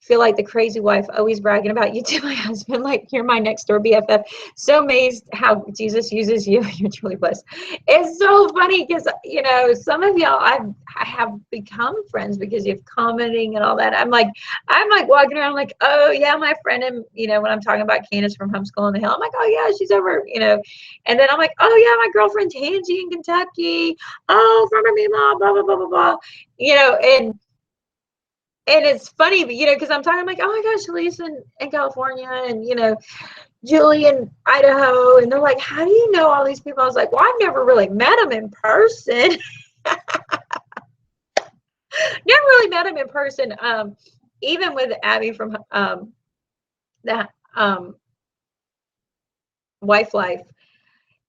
feel like the crazy wife always bragging about you to my husband, like you're my next door BFF. So amazed how Jesus uses you. You're truly blessed. It's so funny because, some of y'all I have become friends because you've commenting and all that. I'm like walking around like, oh yeah, my friend, and when I'm talking about Candace from Homeschool on the Hill, I'm like, oh yeah, she's over, and then I'm like, oh yeah, my girlfriend Tangie in Kentucky, oh, from her mom, blah blah blah blah blah, and it's funny, because I'm talking, like, oh my gosh, Lisa in California, and Julie in Idaho, and they're like, how do you know all these people? I was like, well, I've never really met them in person. Never really met them in person. Even with Abby from the Wife Life,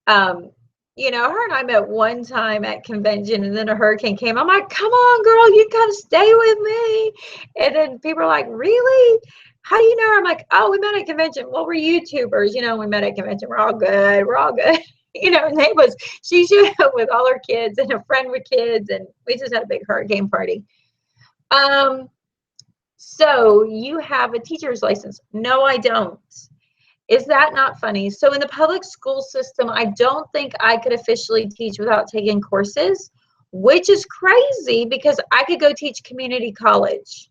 her and I met one time at convention, and then a hurricane came. I'm like, come on, girl, you gotta stay with me. And then people are like, really? How do you know her? I'm like, oh, we met at convention. Well, we're YouTubers, we met at convention. We're all good. And she showed up with all her kids and a friend with kids, and we just had a big hurricane party. So you have a teacher's license? No, I don't. Is that not funny? So in the public school system, I don't think I could officially teach without taking courses, which is crazy because I could go teach community college.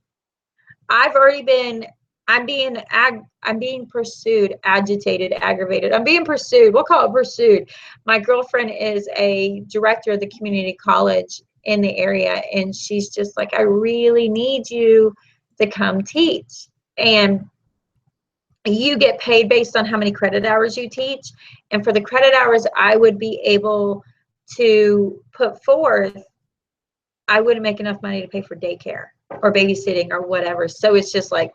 I'm being pursued, agitated, aggravated. I'm being pursued. We'll call it pursued. My girlfriend is a director of the community college in the area, and she's just like, I really need you to come teach. And you get paid based on how many credit hours you teach. And for the credit hours I would be able to put forth, I wouldn't make enough money to pay for daycare or babysitting or whatever. So it's just like,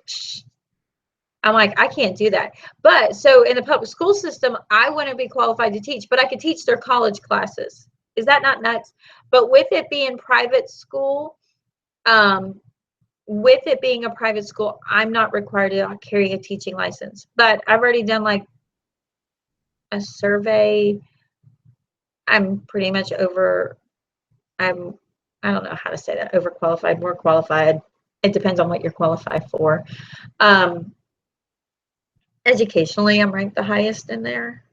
I'm like, I can't do that. But so in the public school system, I wouldn't be qualified to teach, but I could teach their college classes. Is that not nuts? But with it being private school, with it being a private school, I'm not required to carry a teaching license. But I've already done like a survey. I'm pretty much I don't know how to say that, overqualified, more qualified. It depends on what you're qualified for. educationally, I'm ranked the highest in there,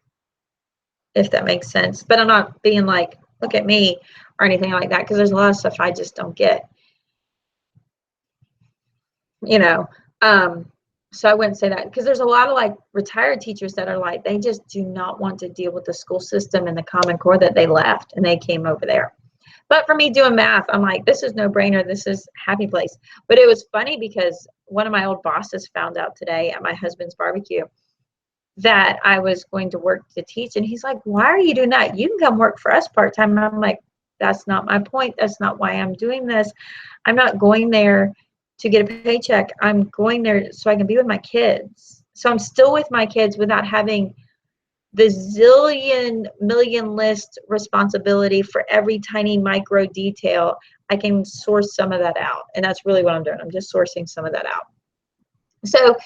if that makes sense. But I'm not being like, look at me or anything like that, because there's a lot of stuff I just don't get, you know. So I wouldn't say that, because there's a lot of like retired teachers that are like, they just do not want to deal with the school system and the Common Core that they left and they came over there. But for me doing math, I'm like, this is no brainer. This is happy place. But it was funny because one of my old bosses found out today at my husband's barbecue that I was going to work to teach. And he's like, why are you doing that? You can come work for us part-time. And I'm like, that's not my point. That's not why I'm doing this. I'm not going there to get a paycheck. I'm going there so I can be with my kids. So I'm still with my kids without having the zillion million list responsibility for every tiny micro detail. I can source some of that out. And that's really what I'm doing. I'm just sourcing some of that out. So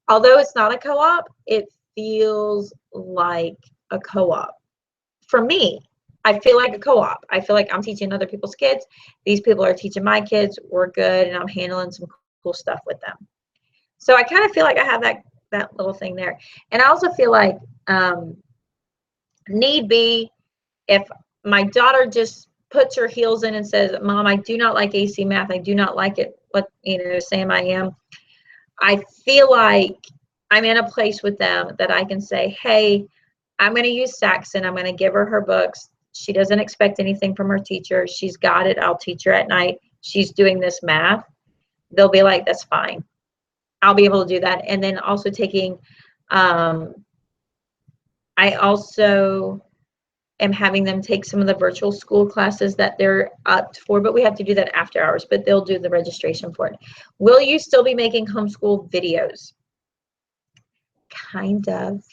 although it's not a co-op, it feels like a co-op. For me, I feel like a co-op. I feel like I'm teaching other people's kids. These people are teaching my kids. We're good, and I'm handling some cool stuff with them. So I kind of feel like I have that little thing there. And I also feel like need be, if my daughter just puts her heels in and says, Mom, I do not like AC math. I do not like it. What, Sam, I am. I feel like I'm in a place with them that I can say, hey, I'm going to use Saxon. I'm going to give her books. She doesn't expect anything from her teacher. She's got it. I'll teach her at night. She's doing this math. They'll be like, that's fine. I'll be able to do that. And then also taking, I also am having them take some of the virtual school classes that they're up for, but we have to do that after hours, but they'll do the registration for it. Will you still be making homeschool videos? Kind of.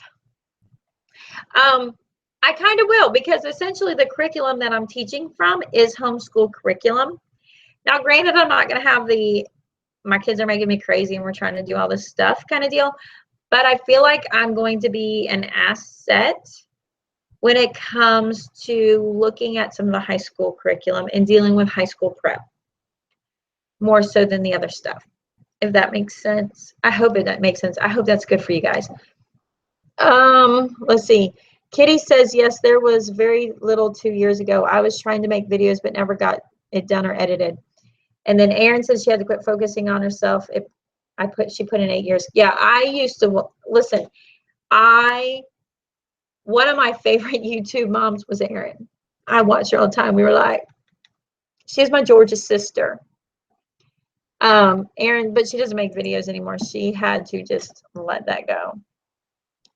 I kind of will, because essentially the curriculum that I'm teaching from is homeschool curriculum. Now, granted, I'm not going to have my kids are making me crazy and we're trying to do all this stuff kind of deal, but I feel like I'm going to be an asset when it comes to looking at some of the high school curriculum and dealing with high school prep more so than the other stuff, if that makes sense. I hope that makes sense. I hope that's good for you guys. Let's see. Kitty says, yes, there was very little 2 years ago. I was trying to make videos but never got it done or edited. And then Erin says she had to quit focusing on herself. She put in 8 years. Yeah, I used to listen. One of my favorite YouTube moms was Erin. I watched her all the time. We were like, she's my George's sister. Erin, but she doesn't make videos anymore. She had to just let that go.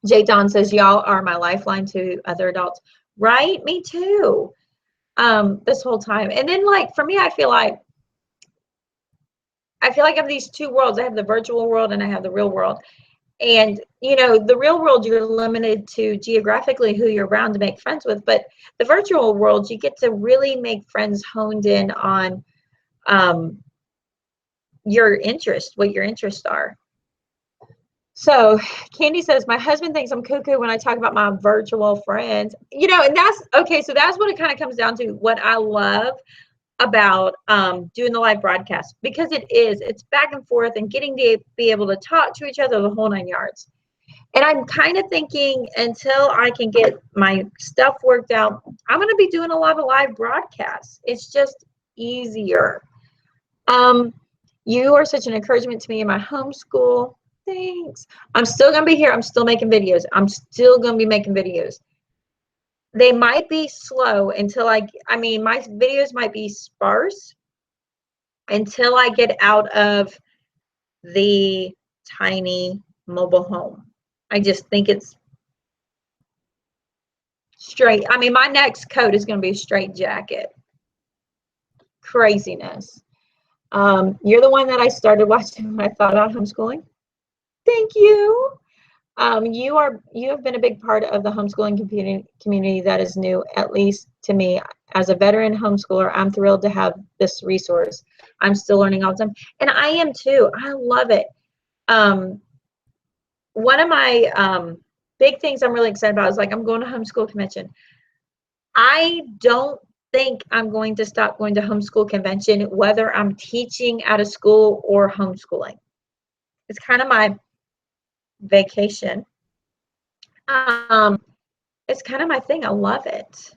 Jay Don says, y'all are my lifeline to other adults. Right? Me too. This whole time. And then, like, for me, I feel like I have these two worlds. I have the virtual world and I have the real world. And, the real world, you're limited to geographically who you're around to make friends with. But the virtual world, you get to really make friends honed in on your interest, what your interests are. So Candy says, my husband thinks I'm cuckoo when I talk about my virtual friends. And that's okay. So that's what it kind of comes down to. What I love about doing the live broadcast, because it's back and forth and getting to be able to talk to each other the whole 9 yards. And I'm kind of thinking, until I can get my stuff worked out, I'm going to be doing a lot of live broadcasts. It's just easier. You are such an encouragement to me in my homeschool. Thanks. I'm still going to be here. I'm still making videos. I'm still going to be making videos. They might be slow until my videos might be sparse until I get out of the tiny mobile home. I just think it's straight. My next coat is going to be a straight jacket. Craziness. You're the one that I started watching when I thought about homeschooling. Thank you. You have been a big part of the homeschooling community that is new, at least to me. As a veteran homeschooler, I'm thrilled to have this resource. I'm still learning all the time, and I am too. I love it. One of my big things I'm really excited about is, like, I'm going to homeschool convention. I don't think I'm going to stop going to homeschool convention, whether I'm teaching at a school or homeschooling. It's kind of my vacation. It's kind of my thing. I love it.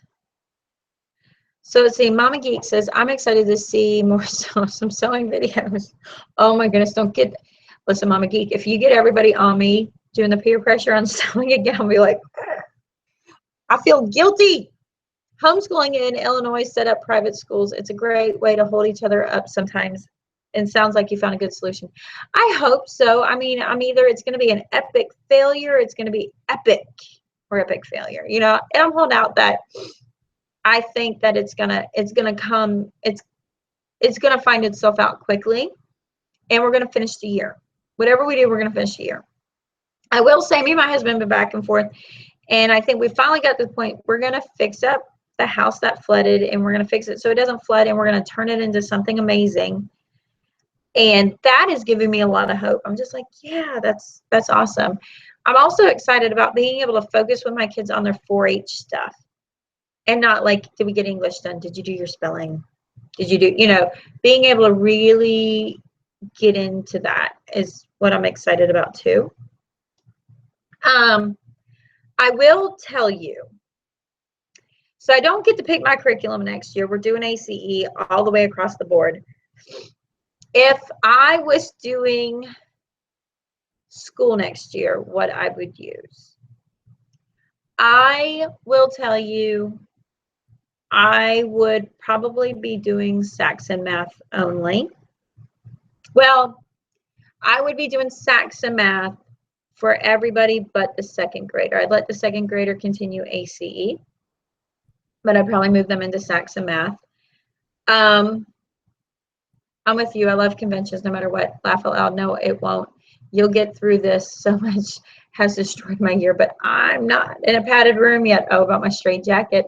So let's see, Mama Geek says, I'm excited to see more some sewing videos. Oh my goodness, listen, Mama Geek, if you get everybody on me doing the peer pressure on sewing again, I'll be like, I feel guilty. Homeschooling in Illinois set up private schools. It's a great way to hold each other up sometimes. And sounds like you found a good solution. I hope so. I mean, I'm either it's going to be an epic failure, it's going to be epic or epic failure. You know, and I'm holding out that I think that it's gonna find itself out quickly, and we're gonna finish the year. Whatever we do, we're gonna finish the year. I will say, me and my husband have been back and forth, and I think we finally got to the point we're gonna fix up the house that flooded, and we're gonna fix it so it doesn't flood, and we're gonna turn it into something amazing. And that is giving me a lot of hope. I'm just like, yeah, that's awesome. I'm also excited about being able to focus with my kids on their 4-H stuff. And not like, did we get English done? Did you do your spelling? Did you do, you know, being able to really get into that is what I'm excited about too. I will tell you, so I don't get to pick my curriculum next year. We're doing ACE all the way across the board. If I was doing school next year, what I would use, I will tell you, I would probably be doing Saxon math only. Well, I would be doing Saxon math for everybody but the second grader. I'd let the second grader continue ACE, but I'd probably move them into Saxon math. I'm with you. I love conventions no matter what. Laugh out loud. No, it won't. You'll get through this. So much has destroyed my year, but I'm not in a padded room yet. Oh, about my straight jacket.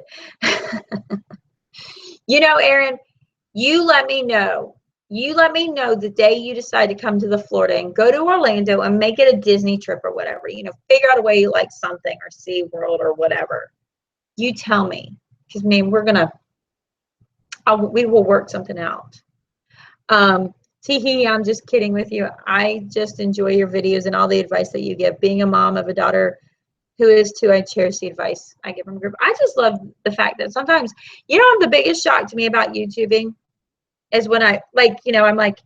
You know, Erin, you let me know. You let me know the day you decide to come to the Florida and go to Orlando and make it a Disney trip or whatever. You know, figure out a way you like something or SeaWorld or whatever. You tell me, because man, we will work something out. Teehee, I'm just kidding with you. I just enjoy your videos and all the advice that you give. Being a mom of a daughter who is too, I cherish the advice I give from group. I just love the fact that sometimes, you know, the biggest shock to me about YouTubing is when I'm like,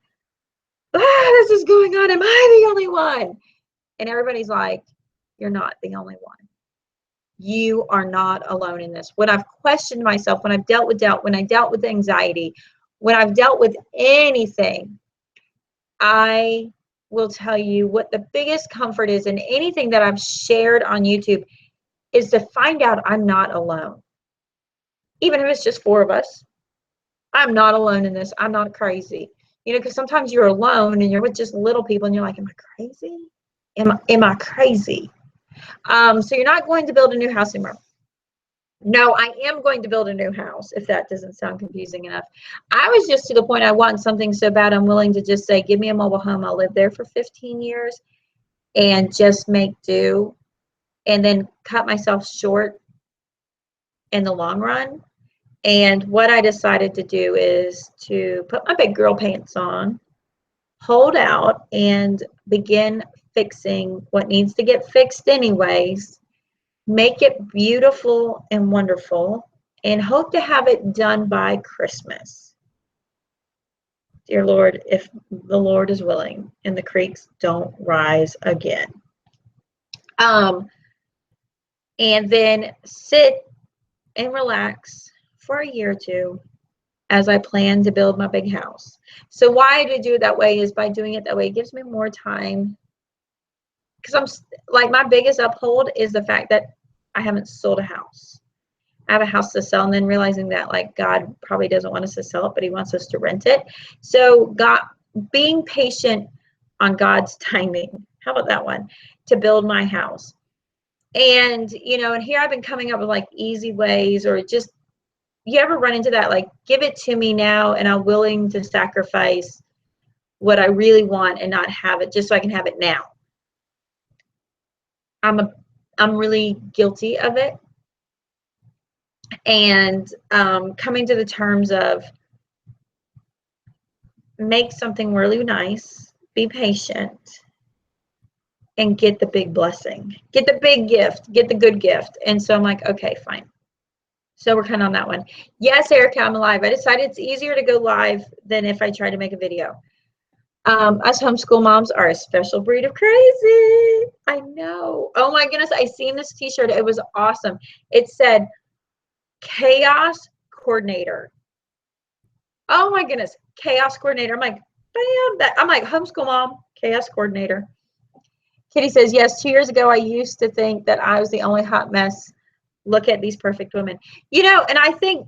this is going on. Am I the only one? And everybody's like, you're not the only one. You are not alone in this. When I've questioned myself, when I've dealt with doubt, when I dealt with anxiety, when I've dealt with anything, I will tell you what the biggest comfort is in anything that I've shared on YouTube is to find out I'm not alone. Even if it's just 4 of us, I'm not alone in this. I'm not crazy. You know, because sometimes you're alone and you're with just little people and you're like, am I crazy? Am I crazy? So you're not going to build a new house anymore. No, I am going to build a new house, if that doesn't sound confusing enough. I was just to the point I want something so bad I'm willing to just say, give me a mobile home. I'll live there for 15 years and just make do and then cut myself short in the long run. And what I decided to do is to put my big girl pants on, hold out, and begin fixing what needs to get fixed anyways, make it beautiful and wonderful, and hope to have it done by Christmas. Dear Lord, if the Lord is willing and the creeks don't rise again. And then sit and relax for a year or two as I plan to build my big house. So why I do it that way is by doing it that way, it gives me more time. Because I'm like, my biggest uphold is the fact that I haven't sold a house. I have a house to sell, and then realizing that like God probably doesn't want us to sell it, but he wants us to rent it. So God, being patient on God's timing. How about that one? To build my house. And, you know, and here I've been coming up with like easy ways, or just, you ever run into that, like, give it to me now and I'm willing to sacrifice what I really want and not have it just so I can have it now. I'm really guilty of it. And coming to the terms of make something really nice, be patient, and get the big blessing, get the big gift, get the good gift. And so I'm like, okay, fine. So we're kind of on that one. Yes, Erica, I'm live. I decided it's easier to go live than if I try to make a video. Us homeschool moms are a special breed of crazy. I know. Oh my goodness, I seen this t-shirt. It was awesome. It said chaos coordinator. Oh my goodness, chaos coordinator. I'm like, bam, I'm like homeschool mom, chaos coordinator. Kitty says, yes, 2 years ago, I used to think that I was the only hot mess. Look at these perfect women. You know, and I think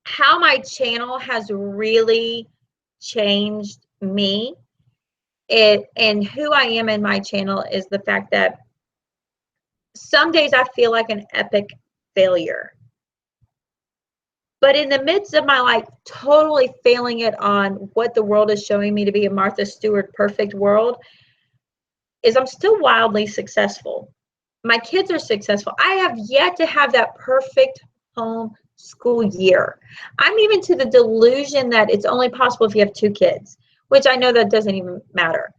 how my channel has really changed me and who I am in my channel is the fact that some days I feel like an epic failure. But in the midst of my like totally failing it on what the world is showing me to be a Martha Stewart perfect world, is I'm still wildly successful. My kids are successful. I have yet to have that perfect home school year. I'm even to the delusion that it's only possible if you have 2 kids, which I know that doesn't even matter.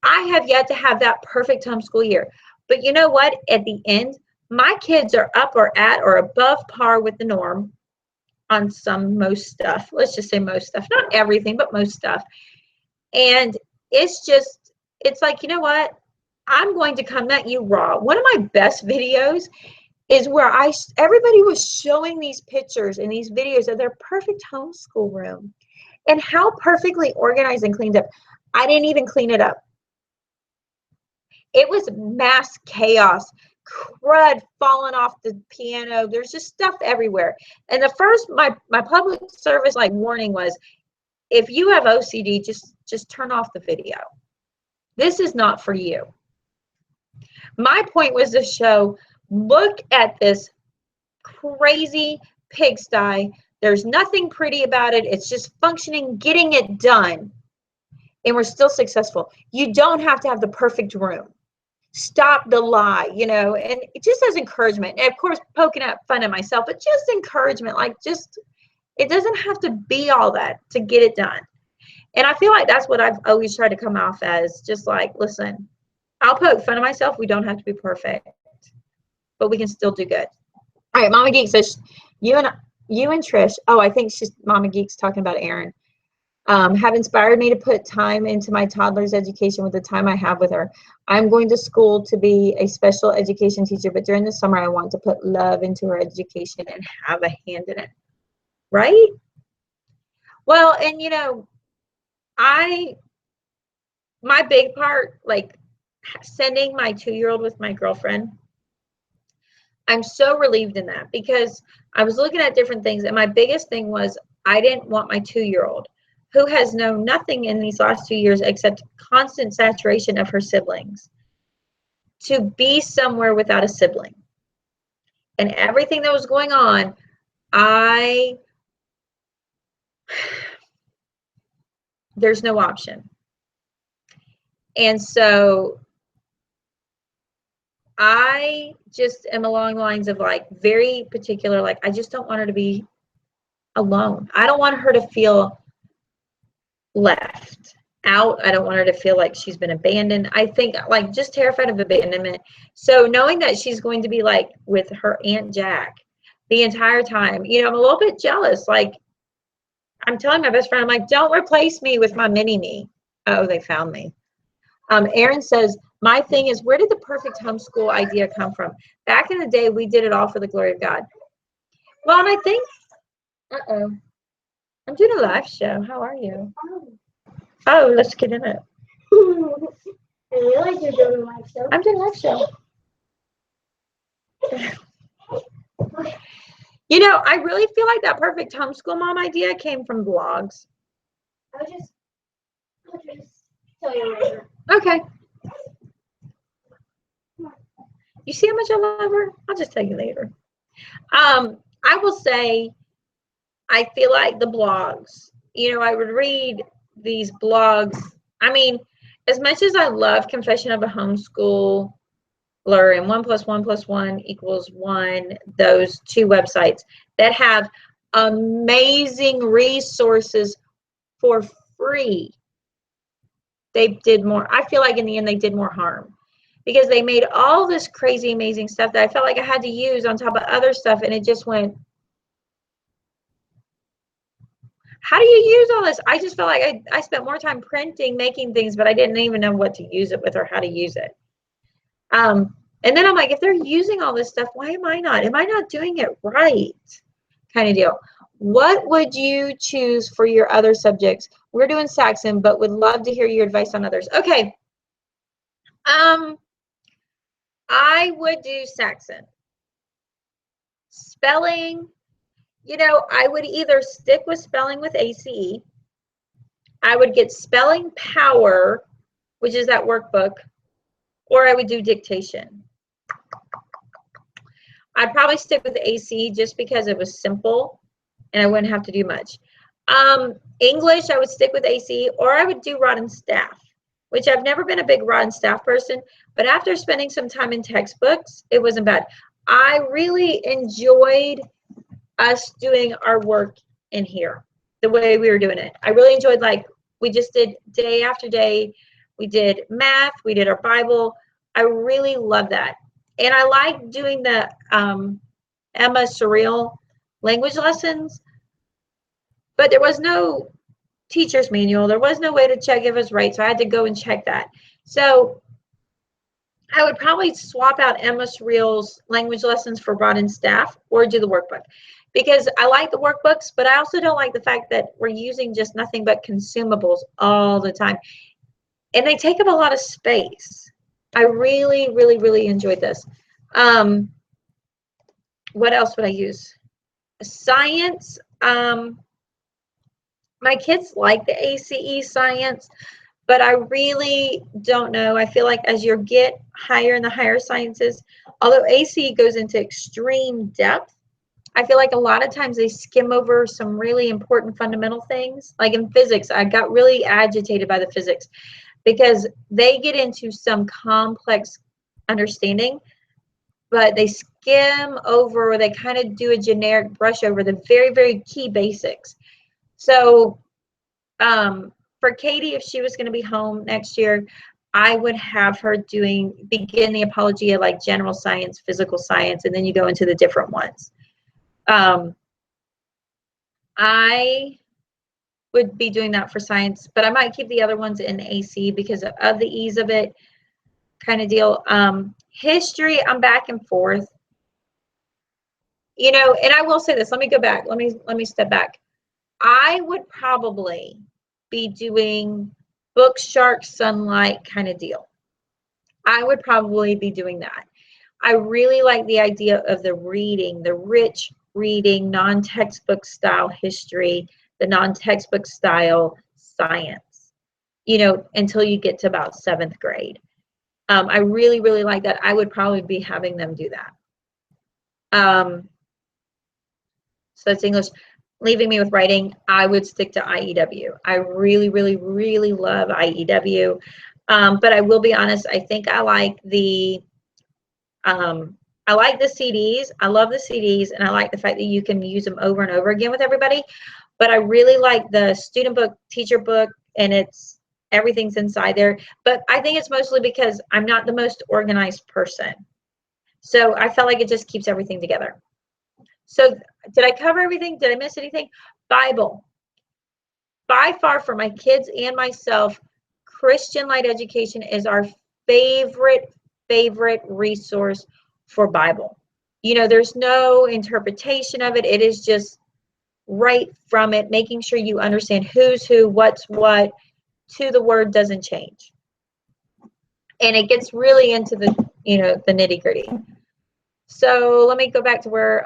I have yet to have that perfect homeschool year. But you know what? At the end, my kids are up or at or above par with the norm on most stuff. Let's just say most stuff. Not everything, but most stuff. And it's like, you know what? I'm going to come at you raw. One of my best videos is where everybody was showing these pictures and these videos of their perfect homeschool room and how perfectly organized and cleaned up. I didn't even clean it up. It was mass chaos, crud falling off the piano. There's just stuff everywhere. And the first, my public service like warning was, if you have OCD, just turn off the video. This is not for you. My point was to show, look at this crazy pigsty. There's nothing pretty about it. It's just functioning, getting it done. And we're still successful. You don't have to have the perfect room. Stop the lie, you know, and it just as encouragement. And of course, poking at fun at myself, but just encouragement. Like, just, it doesn't have to be all that to get it done. And I feel like that's what I've always tried to come off as, just like, listen, I'll poke fun at myself. We don't have to be perfect, but we can still do good. All right, Mama Geek says, you and Trish, oh, I think Mama Geek's talking about Erin, have inspired me to put time into my toddler's education with the time I have with her. I'm going to school to be a special education teacher, but during the summer, I want to put love into her education and have a hand in it. Right? Well, and you know, my big part, like sending my 2-year-old with my girlfriend, I'm so relieved in that because I was looking at different things, and my biggest thing was I didn't want my 2-year-old, who has known nothing in these last 2 years except constant saturation of her siblings, to be somewhere without a sibling. And everything that was going on, there's no option. And so I just am along the lines of like very particular, like I just don't want her to be alone. I don't want her to feel left out. I don't want her to feel like she's been abandoned. I think like just terrified of abandonment. So knowing that she's going to be like with her Aunt Jack the entire time, you know, I'm a little bit jealous. Like I'm telling my best friend, I'm like, don't replace me with my mini me. Oh, they found me. Erin says, my thing is, where did the perfect homeschool idea come from? Back in the day, we did it all for the glory of God. Well, and I think, I'm doing a live show. How are you? Oh, let's get in it. I realize you're doing a live show. I'm doing a live show. You know, I really feel like that perfect homeschool mom idea came from blogs. I'll just tell you later. Okay. You see how much I love her? I'll just tell you later. I will say, I feel like the blogs, you know, I would read these blogs. I mean, as much as I love Confession of a Homeschooler and 1 + 1 + 1 = 1, those 2 websites that have amazing resources for free. they did more. I feel like in the end they did more harm, because they made all this crazy, amazing stuff that I felt like I had to use on top of other stuff, and it just went, how do you use all this? I just felt like I spent more time printing, making things, but I didn't even know what to use it with or how to use it. And then I'm like, if they're using all this stuff, why am I not? Am I not doing it right? Kind of deal. What would you choose for your other subjects? We're doing Saxon, but would love to hear your advice on others. Okay. I would do Saxon. Spelling, I would either stick with spelling with ACE. I would get spelling power, which is that workbook, or I would do dictation. I'd probably stick with AC just because it was simple and I wouldn't have to do much. English, I would stick with AC, or I would do rod and staff, which I've never been a big rod and staff person, but after spending some time in textbooks, it wasn't bad. I really enjoyed us doing our work in here, the way we were doing it. I really enjoyed, like, we just did day after day. We did math, we did our Bible. I really love that. And I like doing the Emma Surreal language lessons, but there was no teacher's manual. There was no way to check if it was right, so I had to go and check that. So I would probably swap out Emma Surreal's language lessons for rod and staff, or do the workbook, because I like the workbooks, but I also don't like the fact that we're using just nothing but consumables all the time, and they take up a lot of space. I really, really, really enjoyed this. What else would I use? Science. My kids like the ACE science, but I really don't know. I feel like as you get higher in the higher sciences, although ACE goes into extreme depth, I feel like a lot of times they skim over some really important fundamental things. Like in physics, I got really agitated by the physics because they get into some complex understanding, but they skim over, they kind of do a generic brush over the very, very key basics. So for Katie, if she was going to be home next year, I would have her begin the apologia, like general science, physical science, and then you go into the different ones. I would be doing that for science, but I might keep the other ones in AC because of the ease of it, kind of deal. History, I'm back and forth. And I will say this. Let me go back. Let me step back. I would probably be doing book, shark, sunlight kind of deal. I would probably be doing that. I really like the idea of the reading, the rich reading, non-textbook style history, the non-textbook style science, until you get to about 7th grade. I really, really like that. I would probably be having them do that. So that's English. Leaving me with writing, I would stick to IEW. I really, really, really love IEW. But I will be honest, I think I like the CDs. I love the CDs, and I like the fact that you can use them over and over again with everybody. But I really like the student book, teacher book, and everything's inside there. But I think it's mostly because I'm not the most organized person. So I felt like it just keeps everything together. So did I cover everything? Did I miss anything? Bible. By far, for my kids and myself, Christian Light Education is our favorite resource for Bible. There's no interpretation of it. It is just right from it, making sure you understand who's who, what's what, to the word doesn't change. And it gets really into the nitty-gritty. So let me go back to where,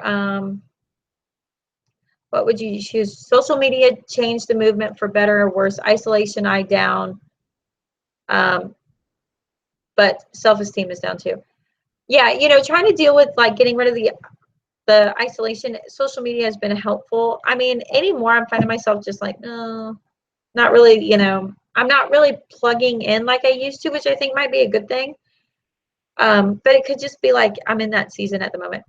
what would you choose? Social media changed the movement for better or worse. Isolation, down. But self-esteem is down too. Yeah, trying to deal with like getting rid of the isolation. Social media has been helpful. I mean, anymore I'm finding myself just like, no, not really, I'm not really plugging in like I used to, which I think might be a good thing. But it could just be like I'm in that season at the moment.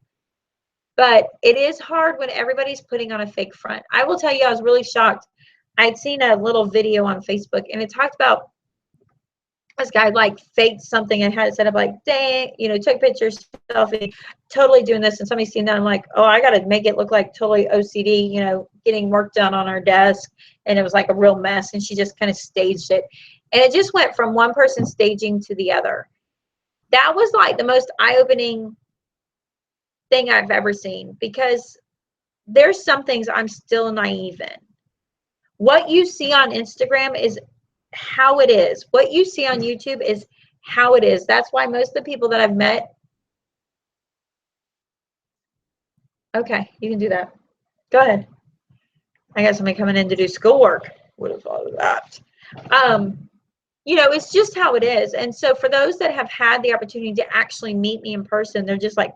But it is hard when everybody's putting on a fake front. I will tell you, I was really shocked. I'd seen a little video on Facebook, and it talked about this guy like faked something and had it set up like, dang, you know, took pictures, selfie, totally doing this. And somebody's seen that. I'm like, oh, I got to make it look like totally OCD, you know, getting work done on our desk. And it was like a real mess. And she just kind of staged it. And it just went from one person staging to the other. That was like the most eye-opening thing I've ever seen, because there's some things I'm still naive in. What you see on Instagram is how it is. What you see on YouTube is how it is. That's why most of the people that I've met. Okay, you can do that. Go ahead. I got somebody coming in to do schoolwork. What is all of that? You know, it's just how it is. And so for those that have had the opportunity to actually meet me in person, they're just like,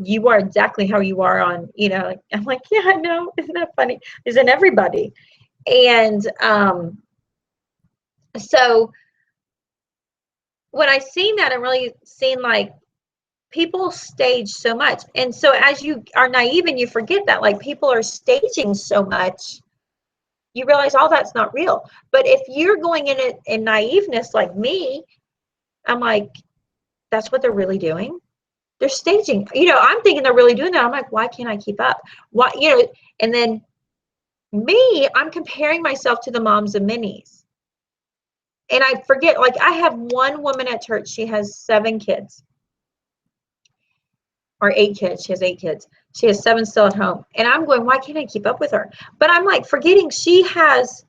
you are exactly how you are on, you know, I'm like, yeah, I know. Isn't that funny? Isn't everybody? And so when I seen that, I'm really seeing like people stage so much. And so as you are naive and you forget that like people are staging so much, you realize all that's not real. But if you're going in it in naiveness like me, I'm like, that's what they're really doing. They're staging. You know, I'm thinking they're really doing that. I'm like, why can't I keep up? Why, you know, and then me, I'm comparing myself to the moms of minis. And I forget, like I have one woman at church, she has 7 kids. Or 8 kids. She has 8 kids. She has 7 still at home. And I'm going, why can't I keep up with her? But I'm like forgetting she has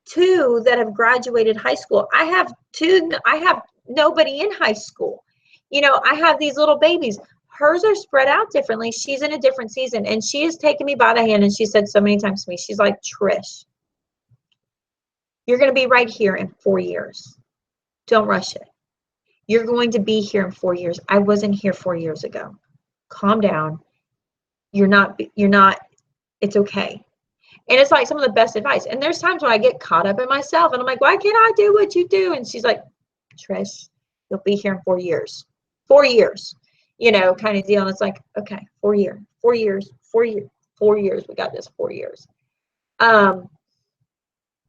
2 that have graduated high school. I have nobody in high school. You know, I have these little babies. Hers are spread out differently. She's in a different season. And she has taken me by the hand and she said so many times to me, she's like, Trish, you're going to be right here in 4 years. Don't rush it. You're going to be here in 4 years. I wasn't here 4 years ago. Calm down. You're not, it's okay. And it's like some of the best advice. And there's times when I get caught up in myself and I'm like, why can't I do what you do? And she's like, Trish, you'll be here in 4 years. 4 years, you know, kind of deal. And it's like, okay, 4 years. We got this 4 years.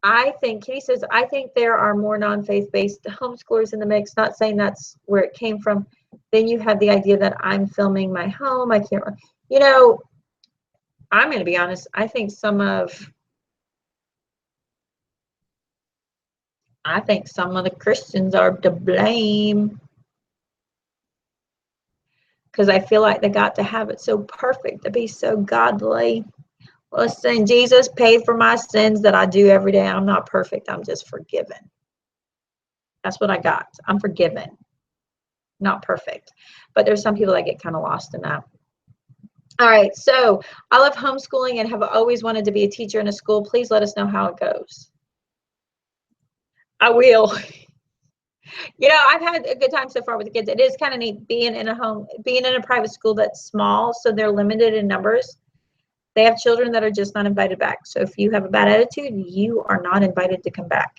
I think, Kitty says, I think there are more non-faith-based homeschoolers in the mix. Not saying that's where it came from. Then you have the idea that I'm filming my home. I can't, you know, I'm going to be honest. I think some of the Christians are to blame, because I feel like they got to have it so perfect, to be so godly. Listen, Jesus paid for my sins that I do every day. I'm not perfect. I'm just forgiven. That's what I got. I'm forgiven. Not perfect. But there's some people that get kind of lost in that. All right. So I love homeschooling and have always wanted to be a teacher in a school. Please let us know how it goes. I will. You know, I've had a good time so far with the kids. It is kind of neat being in a private school that's small, so they're limited in numbers. They have children that are just not invited back. So if you have a bad attitude, you are not invited to come back.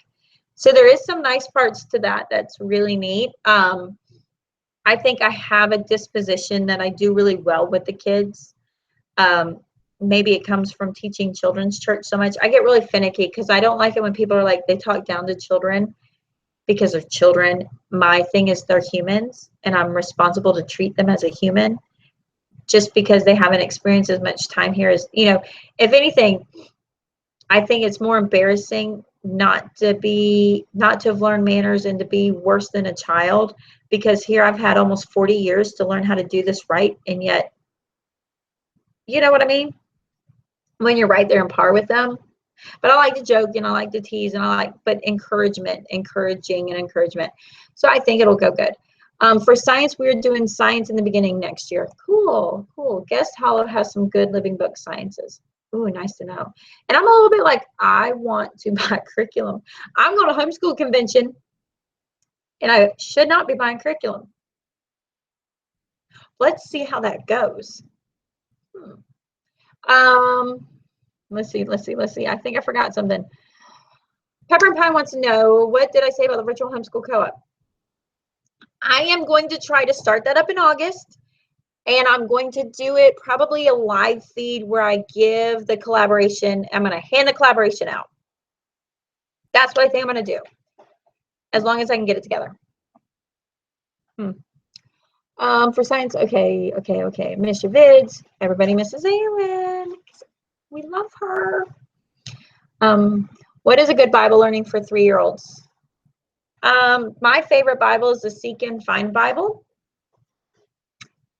So there is some nice parts to that. That's really neat. I think I have a disposition that I do really well with the kids. Maybe it comes from teaching children's church so much. I get really finicky because I don't like it when people are like, they talk down to children because they're children. My thing is they're humans and I'm responsible to treat them as a human. Just because they haven't experienced as much time here as, you know, if anything, I think it's more embarrassing not to have learned manners and to be worse than a child, because here I've had almost 40 years to learn how to do this right. And yet, you know what I mean? When you're right there in par with them. But I like to joke and I like to tease and but encouraging and encouragement. So I think it'll go good. For science, we're doing science in the beginning next year. Cool. Guest Hollow has some good living book sciences. Ooh, nice to know. And I'm a little bit like, I want to buy curriculum. I'm going to homeschool convention and I should not be buying curriculum. Let's see how that goes. Let's see. I think I forgot something. Pepper and Pie wants to know, what did I say about the virtual homeschool co-op? I am going to try to start that up in August, and I'm going to do it probably a live feed where I give the collaboration. I'm going to hand the collaboration out. That's what I think I'm going to do. as long as I can get it together. For science, okay. Miss your vids. Everybody misses Erin. We love her. What is a good Bible learning for 3-year-olds? My favorite Bible is the Seek and Find Bible.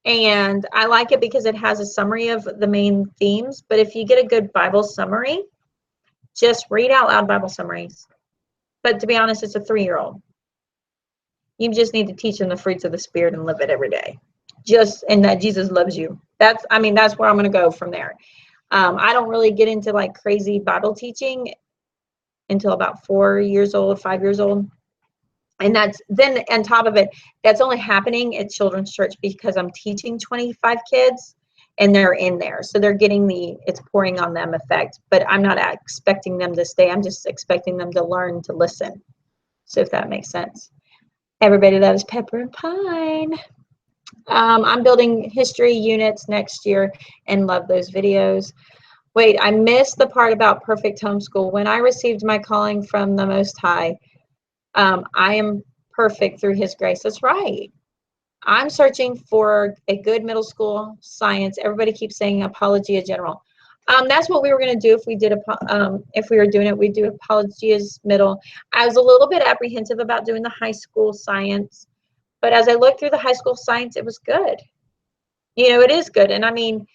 And I like it because it has a summary of the main themes. But if you get a good Bible summary, just read out loud Bible summaries. But to be honest, it's a 3-year-old. You just need to teach them the fruits of the Spirit and live it every day. And that Jesus loves you. That's where I'm going to go from there. I don't really get into like crazy Bible teaching until about 4 years old, 5 years old. And then on top of it, that's only happening at children's church because I'm teaching 25 kids and they're in there. So they're getting it's pouring on them effect, but I'm not expecting them to stay. I'm just expecting them to learn to listen. So if that makes sense. Everybody loves pepper and pine. I'm building history units next year and love those videos. Wait, I missed the part about perfect homeschool. When I received my calling from the Most High, I am perfect through His grace. That's right. I'm searching for a good middle school science. Everybody keeps saying Apologia General. That's what we were going to do if we did if we were doing it. We'd do Apologia's middle. I was a little bit apprehensive about doing the high school science, but as I looked through the high school science, it was good. It is good. And I mean,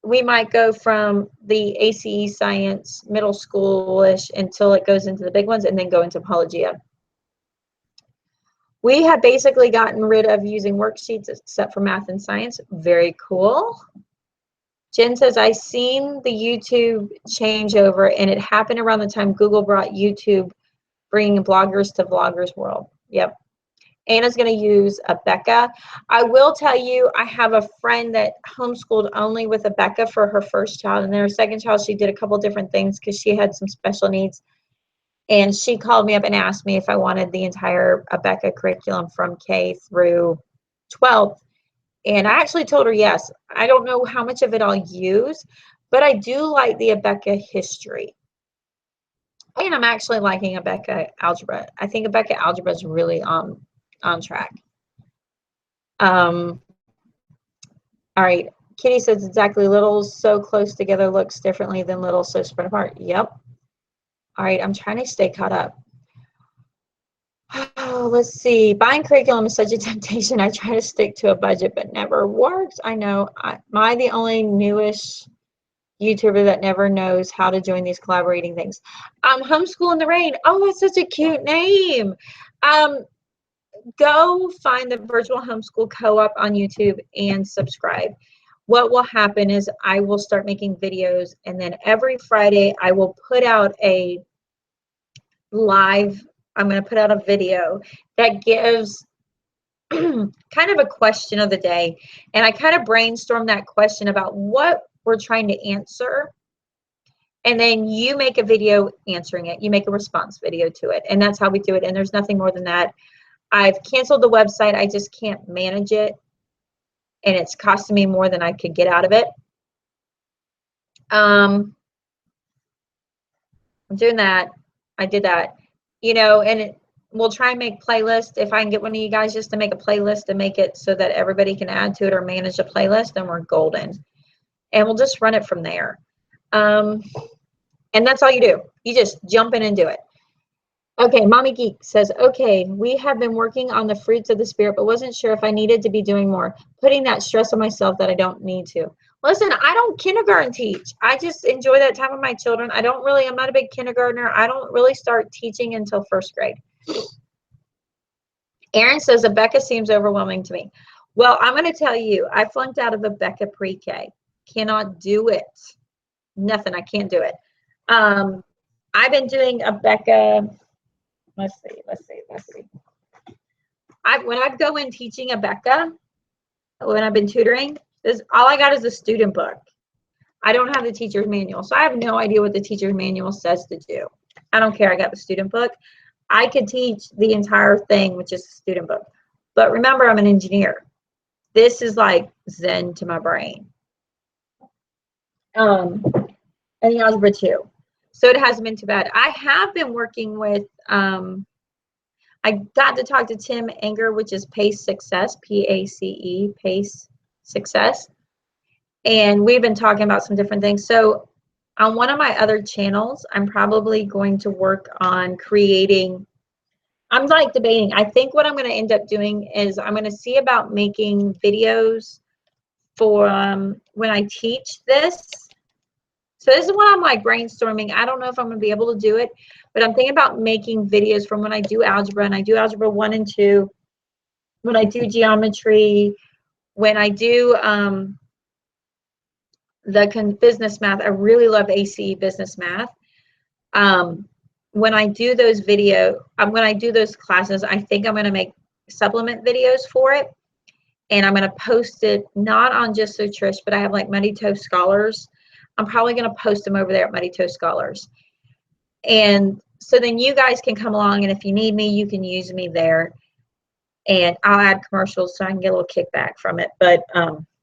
we might go from the ACE science middle school-ish until it goes into the big ones and then go into Apologia. We have basically gotten rid of using worksheets except for math and science. Very cool. Jen says, I seen the YouTube changeover and it happened around the time Google brought YouTube, bringing bloggers to vloggers world. Yep. Anna's going to use Abeka. I will tell you, I have a friend that homeschooled only with Abeka for her first child. And then her second child, she did a couple different things because she had some special needs. And she called me up and asked me if I wanted the entire Abeka curriculum from K through 12th. And I actually told her yes. I don't know how much of it I'll use, but I do like the Abeka history. And I'm actually liking Abeka algebra. I think Abeka algebra is really on track. All right. Kitty says exactly. Littles so close together looks differently than littles so spread apart. Yep. All right. I'm trying to stay caught up. Oh, let's see. Buying curriculum is such a temptation. I try to stick to a budget, but never works. I know. Am I the only newish YouTuber that never knows how to join these collaborating things? Homeschool in the Rain. Oh, that's such a cute name. Go find the Virtual Homeschool Co-op on YouTube and subscribe. What will happen is I will start making videos, and then every Friday I will put out a live. I'm going to put out a video that gives kind of a question of the day, and I kind of brainstorm that question about what we're trying to answer, and then you make a video answering it. You make a response video to it, and that's how we do it, and there's nothing more than that. I've canceled the website. I just can't manage it, and it's costing me more than I could get out of it. I'm doing that. I did that, and we'll try and make playlists. If I can get one of you guys just to make a playlist and make it so that everybody can add to it or manage a playlist, then we're golden. And we'll just run it from there. And that's all you do. You just jump in and do it. Okay, Mommy Geek says, okay, we have been working on the fruits of the Spirit, but wasn't sure if I needed to be doing more, putting that stress on myself that I don't need to. Listen, I don't kindergarten teach. I just enjoy that time with my children. I'm not a big kindergartner. I don't really start teaching until first grade. Aaron says, Abeka seems overwhelming to me. Well, I'm going to tell you, I flunked out of Abeka pre-K. Cannot do it. Nothing. I can't do it. I've been doing Abeka. Let's see. When I go in teaching Abeka, when I've been tutoring, all I got is the student book. I don't have the teacher's manual, so I have no idea what the teacher's manual says to do. I don't care. I got the student book. I could teach the entire thing with just the student book. But remember, I'm an engineer. This is like Zen to my brain. And the algebra too. So it hasn't been too bad. I have been working with, I I got to talk to Tim Anger, which is Pace Success, P-A-C-E, Pace Success. And we've been talking about some different things. So on one of my other channels, I'm probably going to work on creating, I'm like debating. I think what I'm going to end up doing is I'm going to see about making videos for when I teach this. So this is what I'm like brainstorming. I don't know if I'm going to be able to do it, but I'm thinking about making videos from when I do algebra, and I do algebra 1 and 2, when I do geometry, when I do the business math. I really love ACE business math. When I do those when I do those classes, I think I'm going to make supplement videos for it, and I'm going to post it not on just so Trish, but I have like Muddy Toe Scholars. I'm probably going to post them over there at Muddy Toe Scholars, and so then you guys can come along, and if you need me, you can use me there, and I'll add commercials so I can get a little kickback from it, but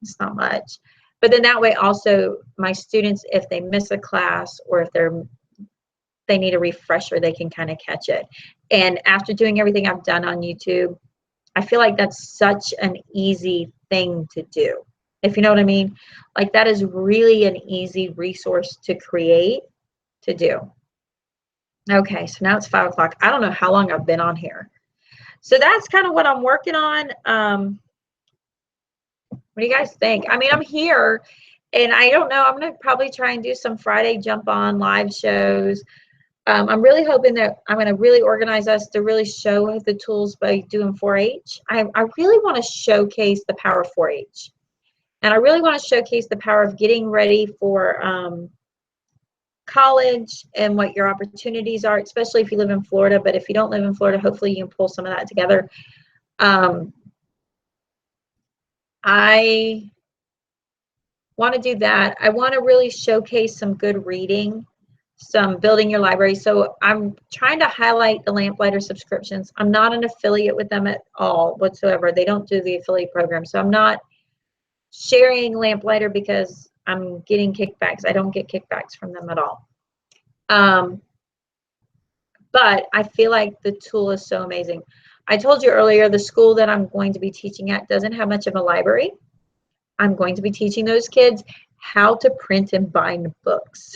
it's not much. But then that way also my students, if they miss a class or if they need a refresher, they can kind of catch it. And after doing everything I've done on YouTube, I feel like that's such an easy thing to do. If you know what I mean? Like that is really an easy resource to create, to do. Okay, so now it's 5 o'clock. I don't know how long I've been on here. So that's kind of what I'm working on. What do you guys think? I mean, I'm here, and I don't know. I'm going to probably try and do some Friday jump on live shows. I'm really hoping that I'm going to really organize us to really show the tools by doing 4-H. I really want to showcase the power of 4-H. And I really want to showcase the power of getting ready for college and what your opportunities are, especially if you live in Florida. But if you don't live in Florida, hopefully you can pull some of that together. I want to do that. I want to really showcase some good reading, some building your library. So I'm trying to highlight the Lamplighter subscriptions. I'm not an affiliate with them at all whatsoever. They don't do the affiliate program. So I'm not sharing Lamplighter because I'm getting kickbacks. I don't get kickbacks from them at all. But I feel like the tool is so amazing. I told you earlier, the school that I'm going to be teaching at doesn't have much of a library. I'm going to be teaching those kids how to print and bind books.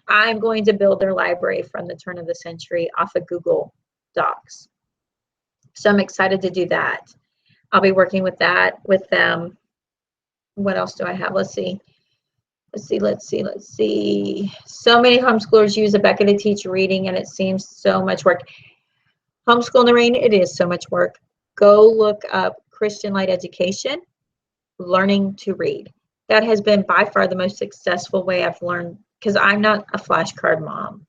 I'm going to build their library from the turn of the century off of Google Docs. So I'm excited to do that. I'll be working with that with them. What else do I have? Let's see. So many homeschoolers use Abeka to teach reading, and it seems so much work. Homeschool in the Rain, it is so much work. Go look up Christian Light Education, Learning to Read. That has been by far the most successful way I've learned, because I'm not a flashcard mom.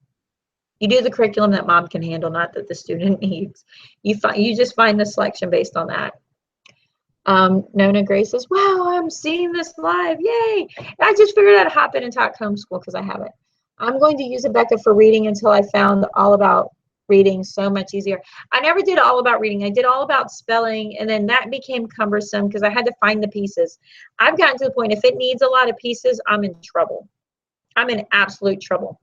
You do the curriculum that mom can handle, not that the student needs. You just find the selection based on that. Nona Grace says, wow, I'm seeing this live. Yay. I just figured I'd hop in and talk homeschool because I haven't. I'm going to use Abeka for reading until I found All About Reading so much easier. I never did All About Reading. I did All About Spelling, and then that became cumbersome because I had to find the pieces. I've gotten to the point, if it needs a lot of pieces, I'm in trouble. I'm in absolute trouble.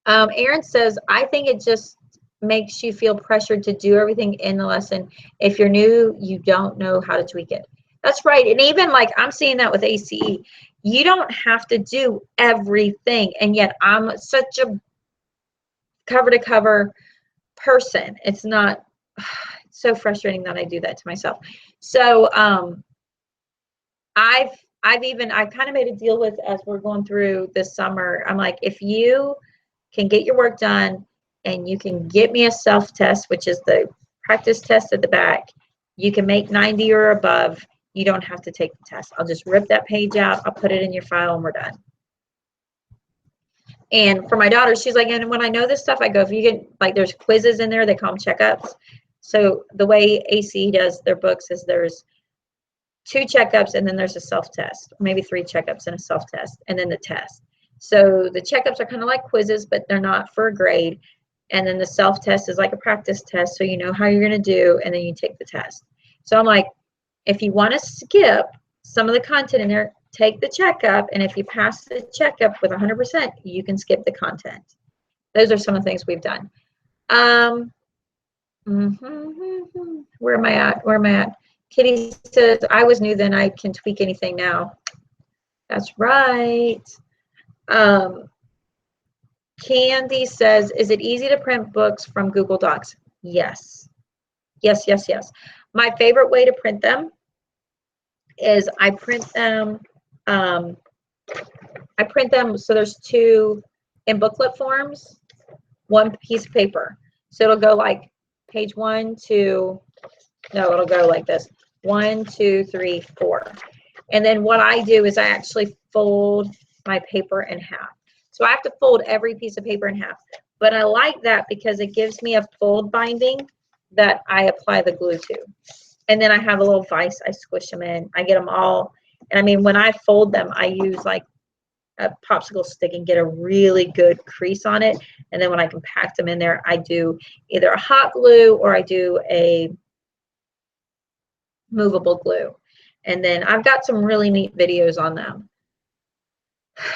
Aaron says, I think it just makes you feel pressured to do everything in the lesson. If you're new, you don't know how to tweak it. That's right. And even like I'm seeing that with ACE. You don't have to do everything. And yet I'm such a cover to cover person. It's not, it's so frustrating that I do that to myself. So I've kind of made a deal with, as we're going through this summer, I'm like, if you can get your work done and you can get me a self-test, which is the practice test at the back, you can make 90 or above, you don't have to take the test. I'll just rip that page out, I'll put it in your file, and we're done. And for my daughter, she's like, and when I know this stuff, I go, if you get, like, there's quizzes in there, they call them checkups. So the way ACE does their books is there's 2 checkups and then there's a self-test, maybe 3 checkups and a self-test, and then the test. So the checkups are kind of like quizzes, but they're not for a grade. And then the self-test is like a practice test, so you know how you're going to do, and then you take the test. So I'm like, if you want to skip some of the content in there, take the checkup, and if you pass the checkup with 100%, you can skip the content. Those are some of the things we've done. Where am I at? Where am I at? Kitty says, I was new then. I can tweak anything now. That's right. Candy says, is it easy to print books from Google Docs? Yes. Yes, yes, yes. My favorite way to print them is I print them so there's two in booklet forms, one piece of paper. So it'll go like page 1 to, no, it'll go like this. 1, 2, 3, 4. And then what I do is I actually fold my paper in half. So I have to fold every piece of paper in half. But I like that because it gives me a fold binding that I apply the glue to. And then I have a little vise, I squish them in. I get them all. And I mean, when I fold them, I use like a popsicle stick and get a really good crease on it. And then when I compact them in there, I do either a hot glue or I do a movable glue. And then I've got some really neat videos on them.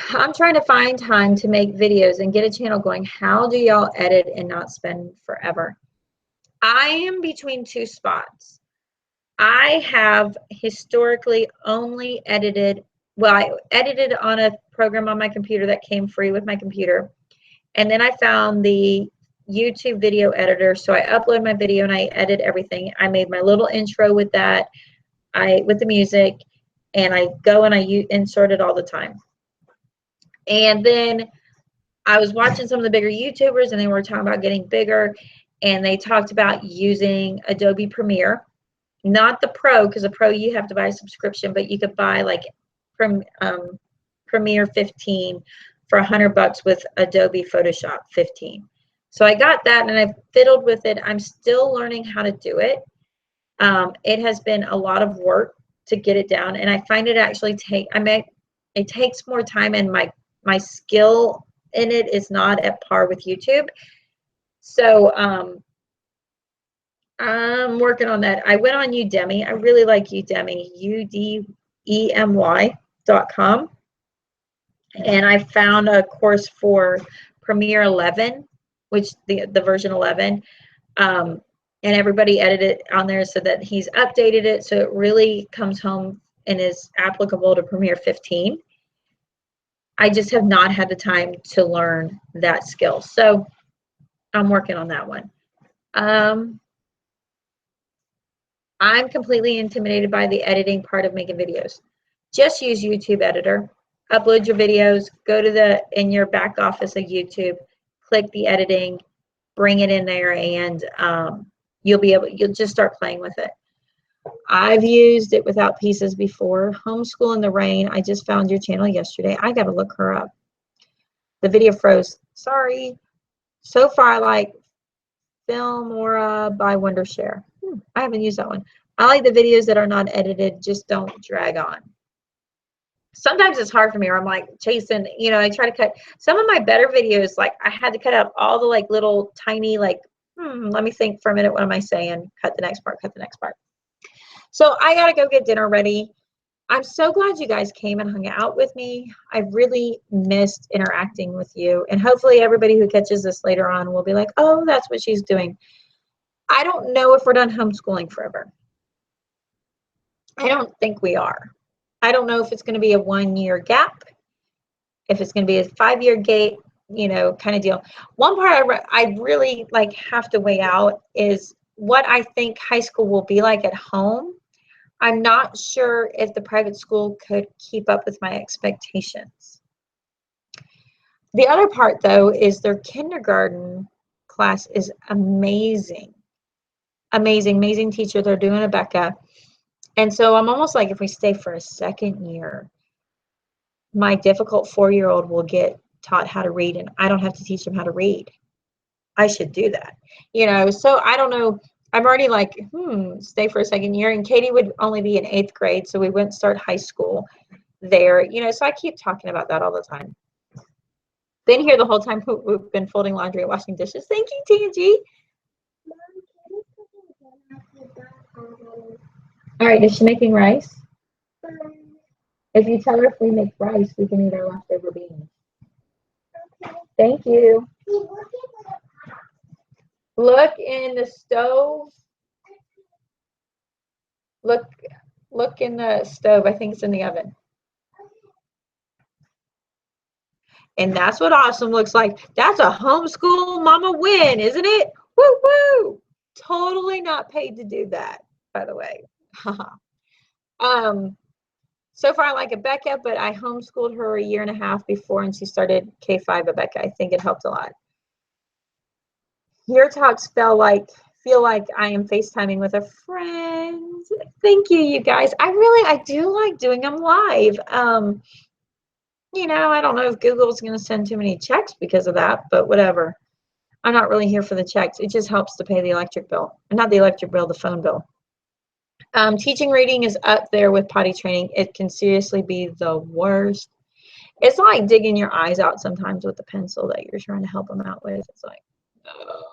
I'm trying to find time to make videos and get a channel going. How do y'all edit and not spend forever? I am between two spots. I have historically only edited, well, I edited on a program on my computer that came free with my computer. And then I found the YouTube video editor. So I upload my video and I edit everything. I made my little intro with that, with the music, and I go and I insert it all the time. And then I was watching some of the bigger YouTubers and they were talking about getting bigger, and they talked about using Adobe Premiere, not the Pro, because the Pro you have to buy a subscription, but you could buy like Premiere 15 for $100 with Adobe Photoshop 15. So I got that and I fiddled with it. I'm still learning how to do it. It has been a lot of work to get it down, and I find it actually it takes more time, and my skill in it is not at par with YouTube. So I'm working on that. I went on Udemy. I really like Udemy, udemy.com. And I found a course for Premiere 11, which the version 11. And everybody edited on there so that he's updated it so it really comes home and is applicable to Premiere 15. I just have not had the time to learn that skill. So I'm working on that one. I'm completely intimidated by the editing part of making videos. Just use YouTube Editor. Upload your videos, go to in your back office of YouTube, click the editing, bring it in there, and you'll just start playing with it. I've used it without pieces before. Homeschool in the Rain. I just found your channel yesterday. I got to look her up. The video froze. Sorry. So far, I like Filmora by Wondershare. I haven't used that one. I like the videos that are not edited, just don't drag on. Sometimes it's hard for me, or I'm like chasing, I try to cut some of my better videos. Like I had to cut out all the like little tiny, like, let me think for a minute. What am I saying? Cut the next part, cut the next part. So I got to go get dinner ready. I'm so glad you guys came and hung out with me. I really missed interacting with you. And hopefully everybody who catches this later on will be like, oh, that's what she's doing. I don't know if we're done homeschooling forever. I don't think we are. I don't know if it's going to be a 1-year gap, if it's going to be a 5-year gate, kind of deal. One part I really have to weigh out is what I think high school will be like at home. I'm not sure if the private school could keep up with my expectations. The other part, though, is their kindergarten class is amazing. Amazing, amazing teacher. They're doing a Becca. And so I'm almost like, if we stay for a second year, my difficult 4-year-old will get taught how to read, and I don't have to teach them how to read. I should do that. So I don't know. I'm already like, stay for a second year. And Katie would only be in 8th grade, so we wouldn't start high school there. So I keep talking about that all the time. Been here the whole time. We've been folding laundry and washing dishes. Thank you, Tangie. All right, is she making rice? If you tell her if we make rice, we can eat our leftover beans. Okay. Thank you. Look in the stove. Look in the stove. I think it's in the oven. And that's what awesome looks like. That's a homeschool mama win, isn't it? Woo woo. Totally not paid to do that, by the way. So far I like Becca, but I homeschooled her a year and a half before, and she started K5 at Becca. I think it helped a lot. Your talks feel like I am FaceTiming with a friend. Thank you, you guys. I do like doing them live. I don't know if Google's going to send too many checks because of that, but whatever. I'm not really here for the checks. It just helps to pay the electric bill. Not the electric bill, the phone bill. Teaching reading is up there with potty training. It can seriously be the worst. It's like digging your eyes out sometimes with the pencil that you're trying to help them out with. It's like, no.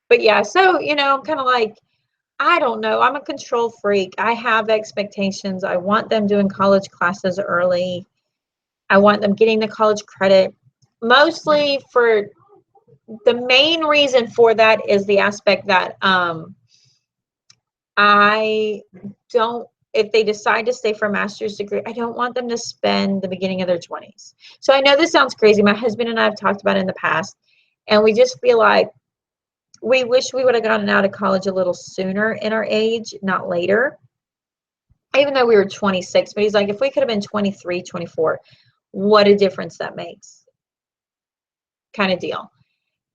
But yeah, so, I'm kind of like, I don't know. I'm a control freak. I have expectations. I want them doing college classes early. I want them getting the college credit. Mostly for the main reason for that is the aspect that I don't, if they decide to stay for a master's degree, I don't want them to spend the beginning of their 20s. So I know this sounds crazy. My husband and I have talked about it in the past, and we just feel like we wish we would have gotten out of college a little sooner in our age, not later, even though we were 26. But he's like, if we could have been 23, 24, what a difference that makes, kind of deal.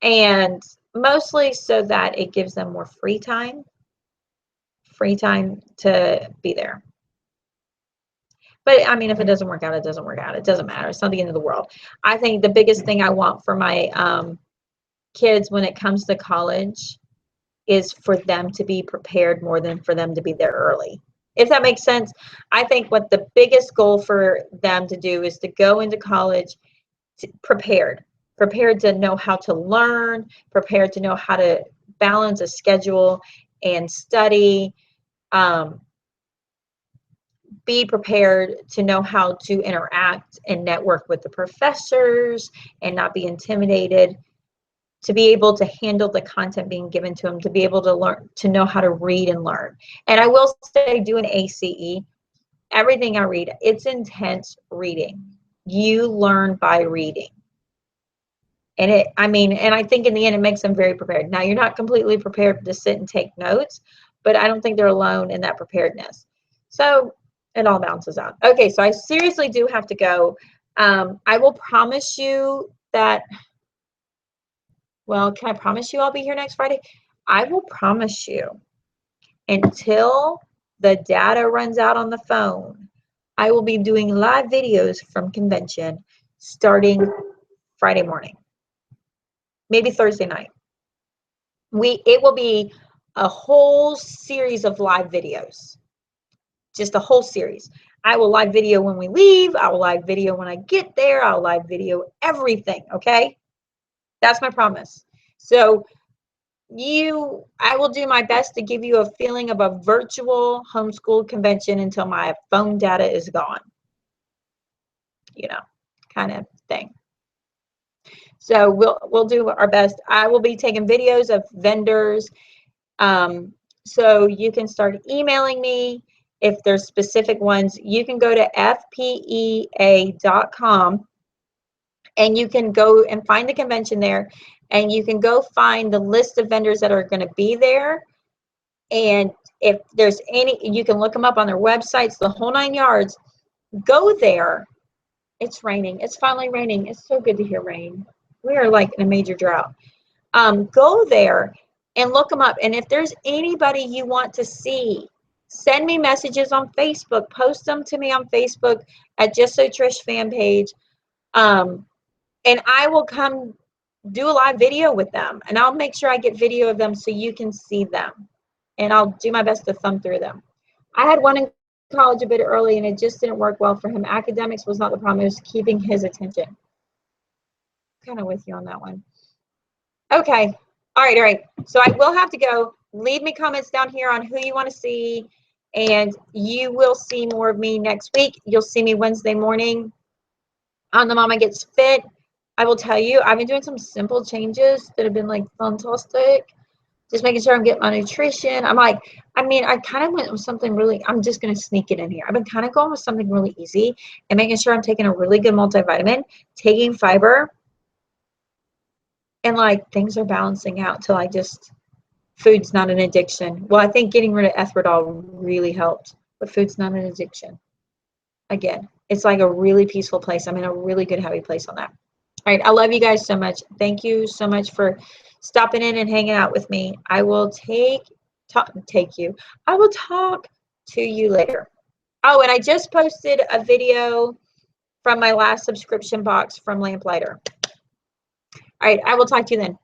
And mostly so that it gives them more free time to be there. But I mean, if it doesn't work out, it doesn't work out. It doesn't matter. It's not the end of the world. I think the biggest thing I want for my kids when it comes to college is for them to be prepared more than for them to be there early. If that makes sense. I think what the biggest goal for them to do is to go into college prepared to know how to learn, prepared to know how to balance a schedule and study, be prepared to know how to interact and network with the professors and not be intimidated, to be able to handle the content being given to them, to be able to learn, to know how to read and learn. And I will say, do an ACE. Everything I read, it's intense reading. You learn by reading. And I think in the end, it makes them very prepared. Now, you're not completely prepared to sit and take notes, but I don't think they're alone in that preparedness. So it all balances out. Okay, so I seriously do have to go. I will promise you that, well, can I promise you I'll be here next Friday? I will promise you until the data runs out on the phone, I will be doing live videos from convention starting Friday morning. Maybe Thursday night. It will be a whole series of live videos. Just a whole series. I will live video when we leave. I will live video when I get there. I'll live video everything, okay? That's my promise. So I will do my best to give you a feeling of a virtual homeschool convention until my phone data is gone. Kind of thing. So we'll do our best. I will be taking videos of vendors. So you can start emailing me if there's specific ones. You can go to fpea.com and you can go and find the convention there, and you can go find the list of vendors that are going to be there. And if there's any, you can look them up on their websites, the whole 9 yards. Go there. It's raining. It's finally raining. It's so good to hear rain. We are like in a major drought. Go there and look them up. And if there's anybody you want to see, send me messages on Facebook. Post them to me on Facebook at Just So Trish fan page. And I will come do a live video with them. And I'll make sure I get video of them so you can see them. And I'll do my best to thumb through them. I had one in college a bit early, and it just didn't work well for him. Academics was not the problem. It was keeping his attention. Kind of with you on that one. Okay. All right. So I will have to go. Leave me comments down here on who you want to see, and you will see more of me next week. You'll see me Wednesday morning on the Mama Gets Fit. I will tell you, I've been doing some simple changes that have been like fantastic. Just making sure I'm getting my nutrition. I kind of went with something really, I'm just going to sneak it in here. I've been kind of going with something really easy and making sure I'm taking a really good multivitamin, taking fiber, and like things are balancing out till food's not an addiction. Well, I think getting rid of erythritol really helped, but food's not an addiction. Again, it's like a really peaceful place. I'm in a really good, happy place on that. All right. I love you guys so much. Thank you so much for stopping in and hanging out with me. I will I will talk to you later. Oh, and I just posted a video from my last subscription box from Lamplighter. All right. I will talk to you then.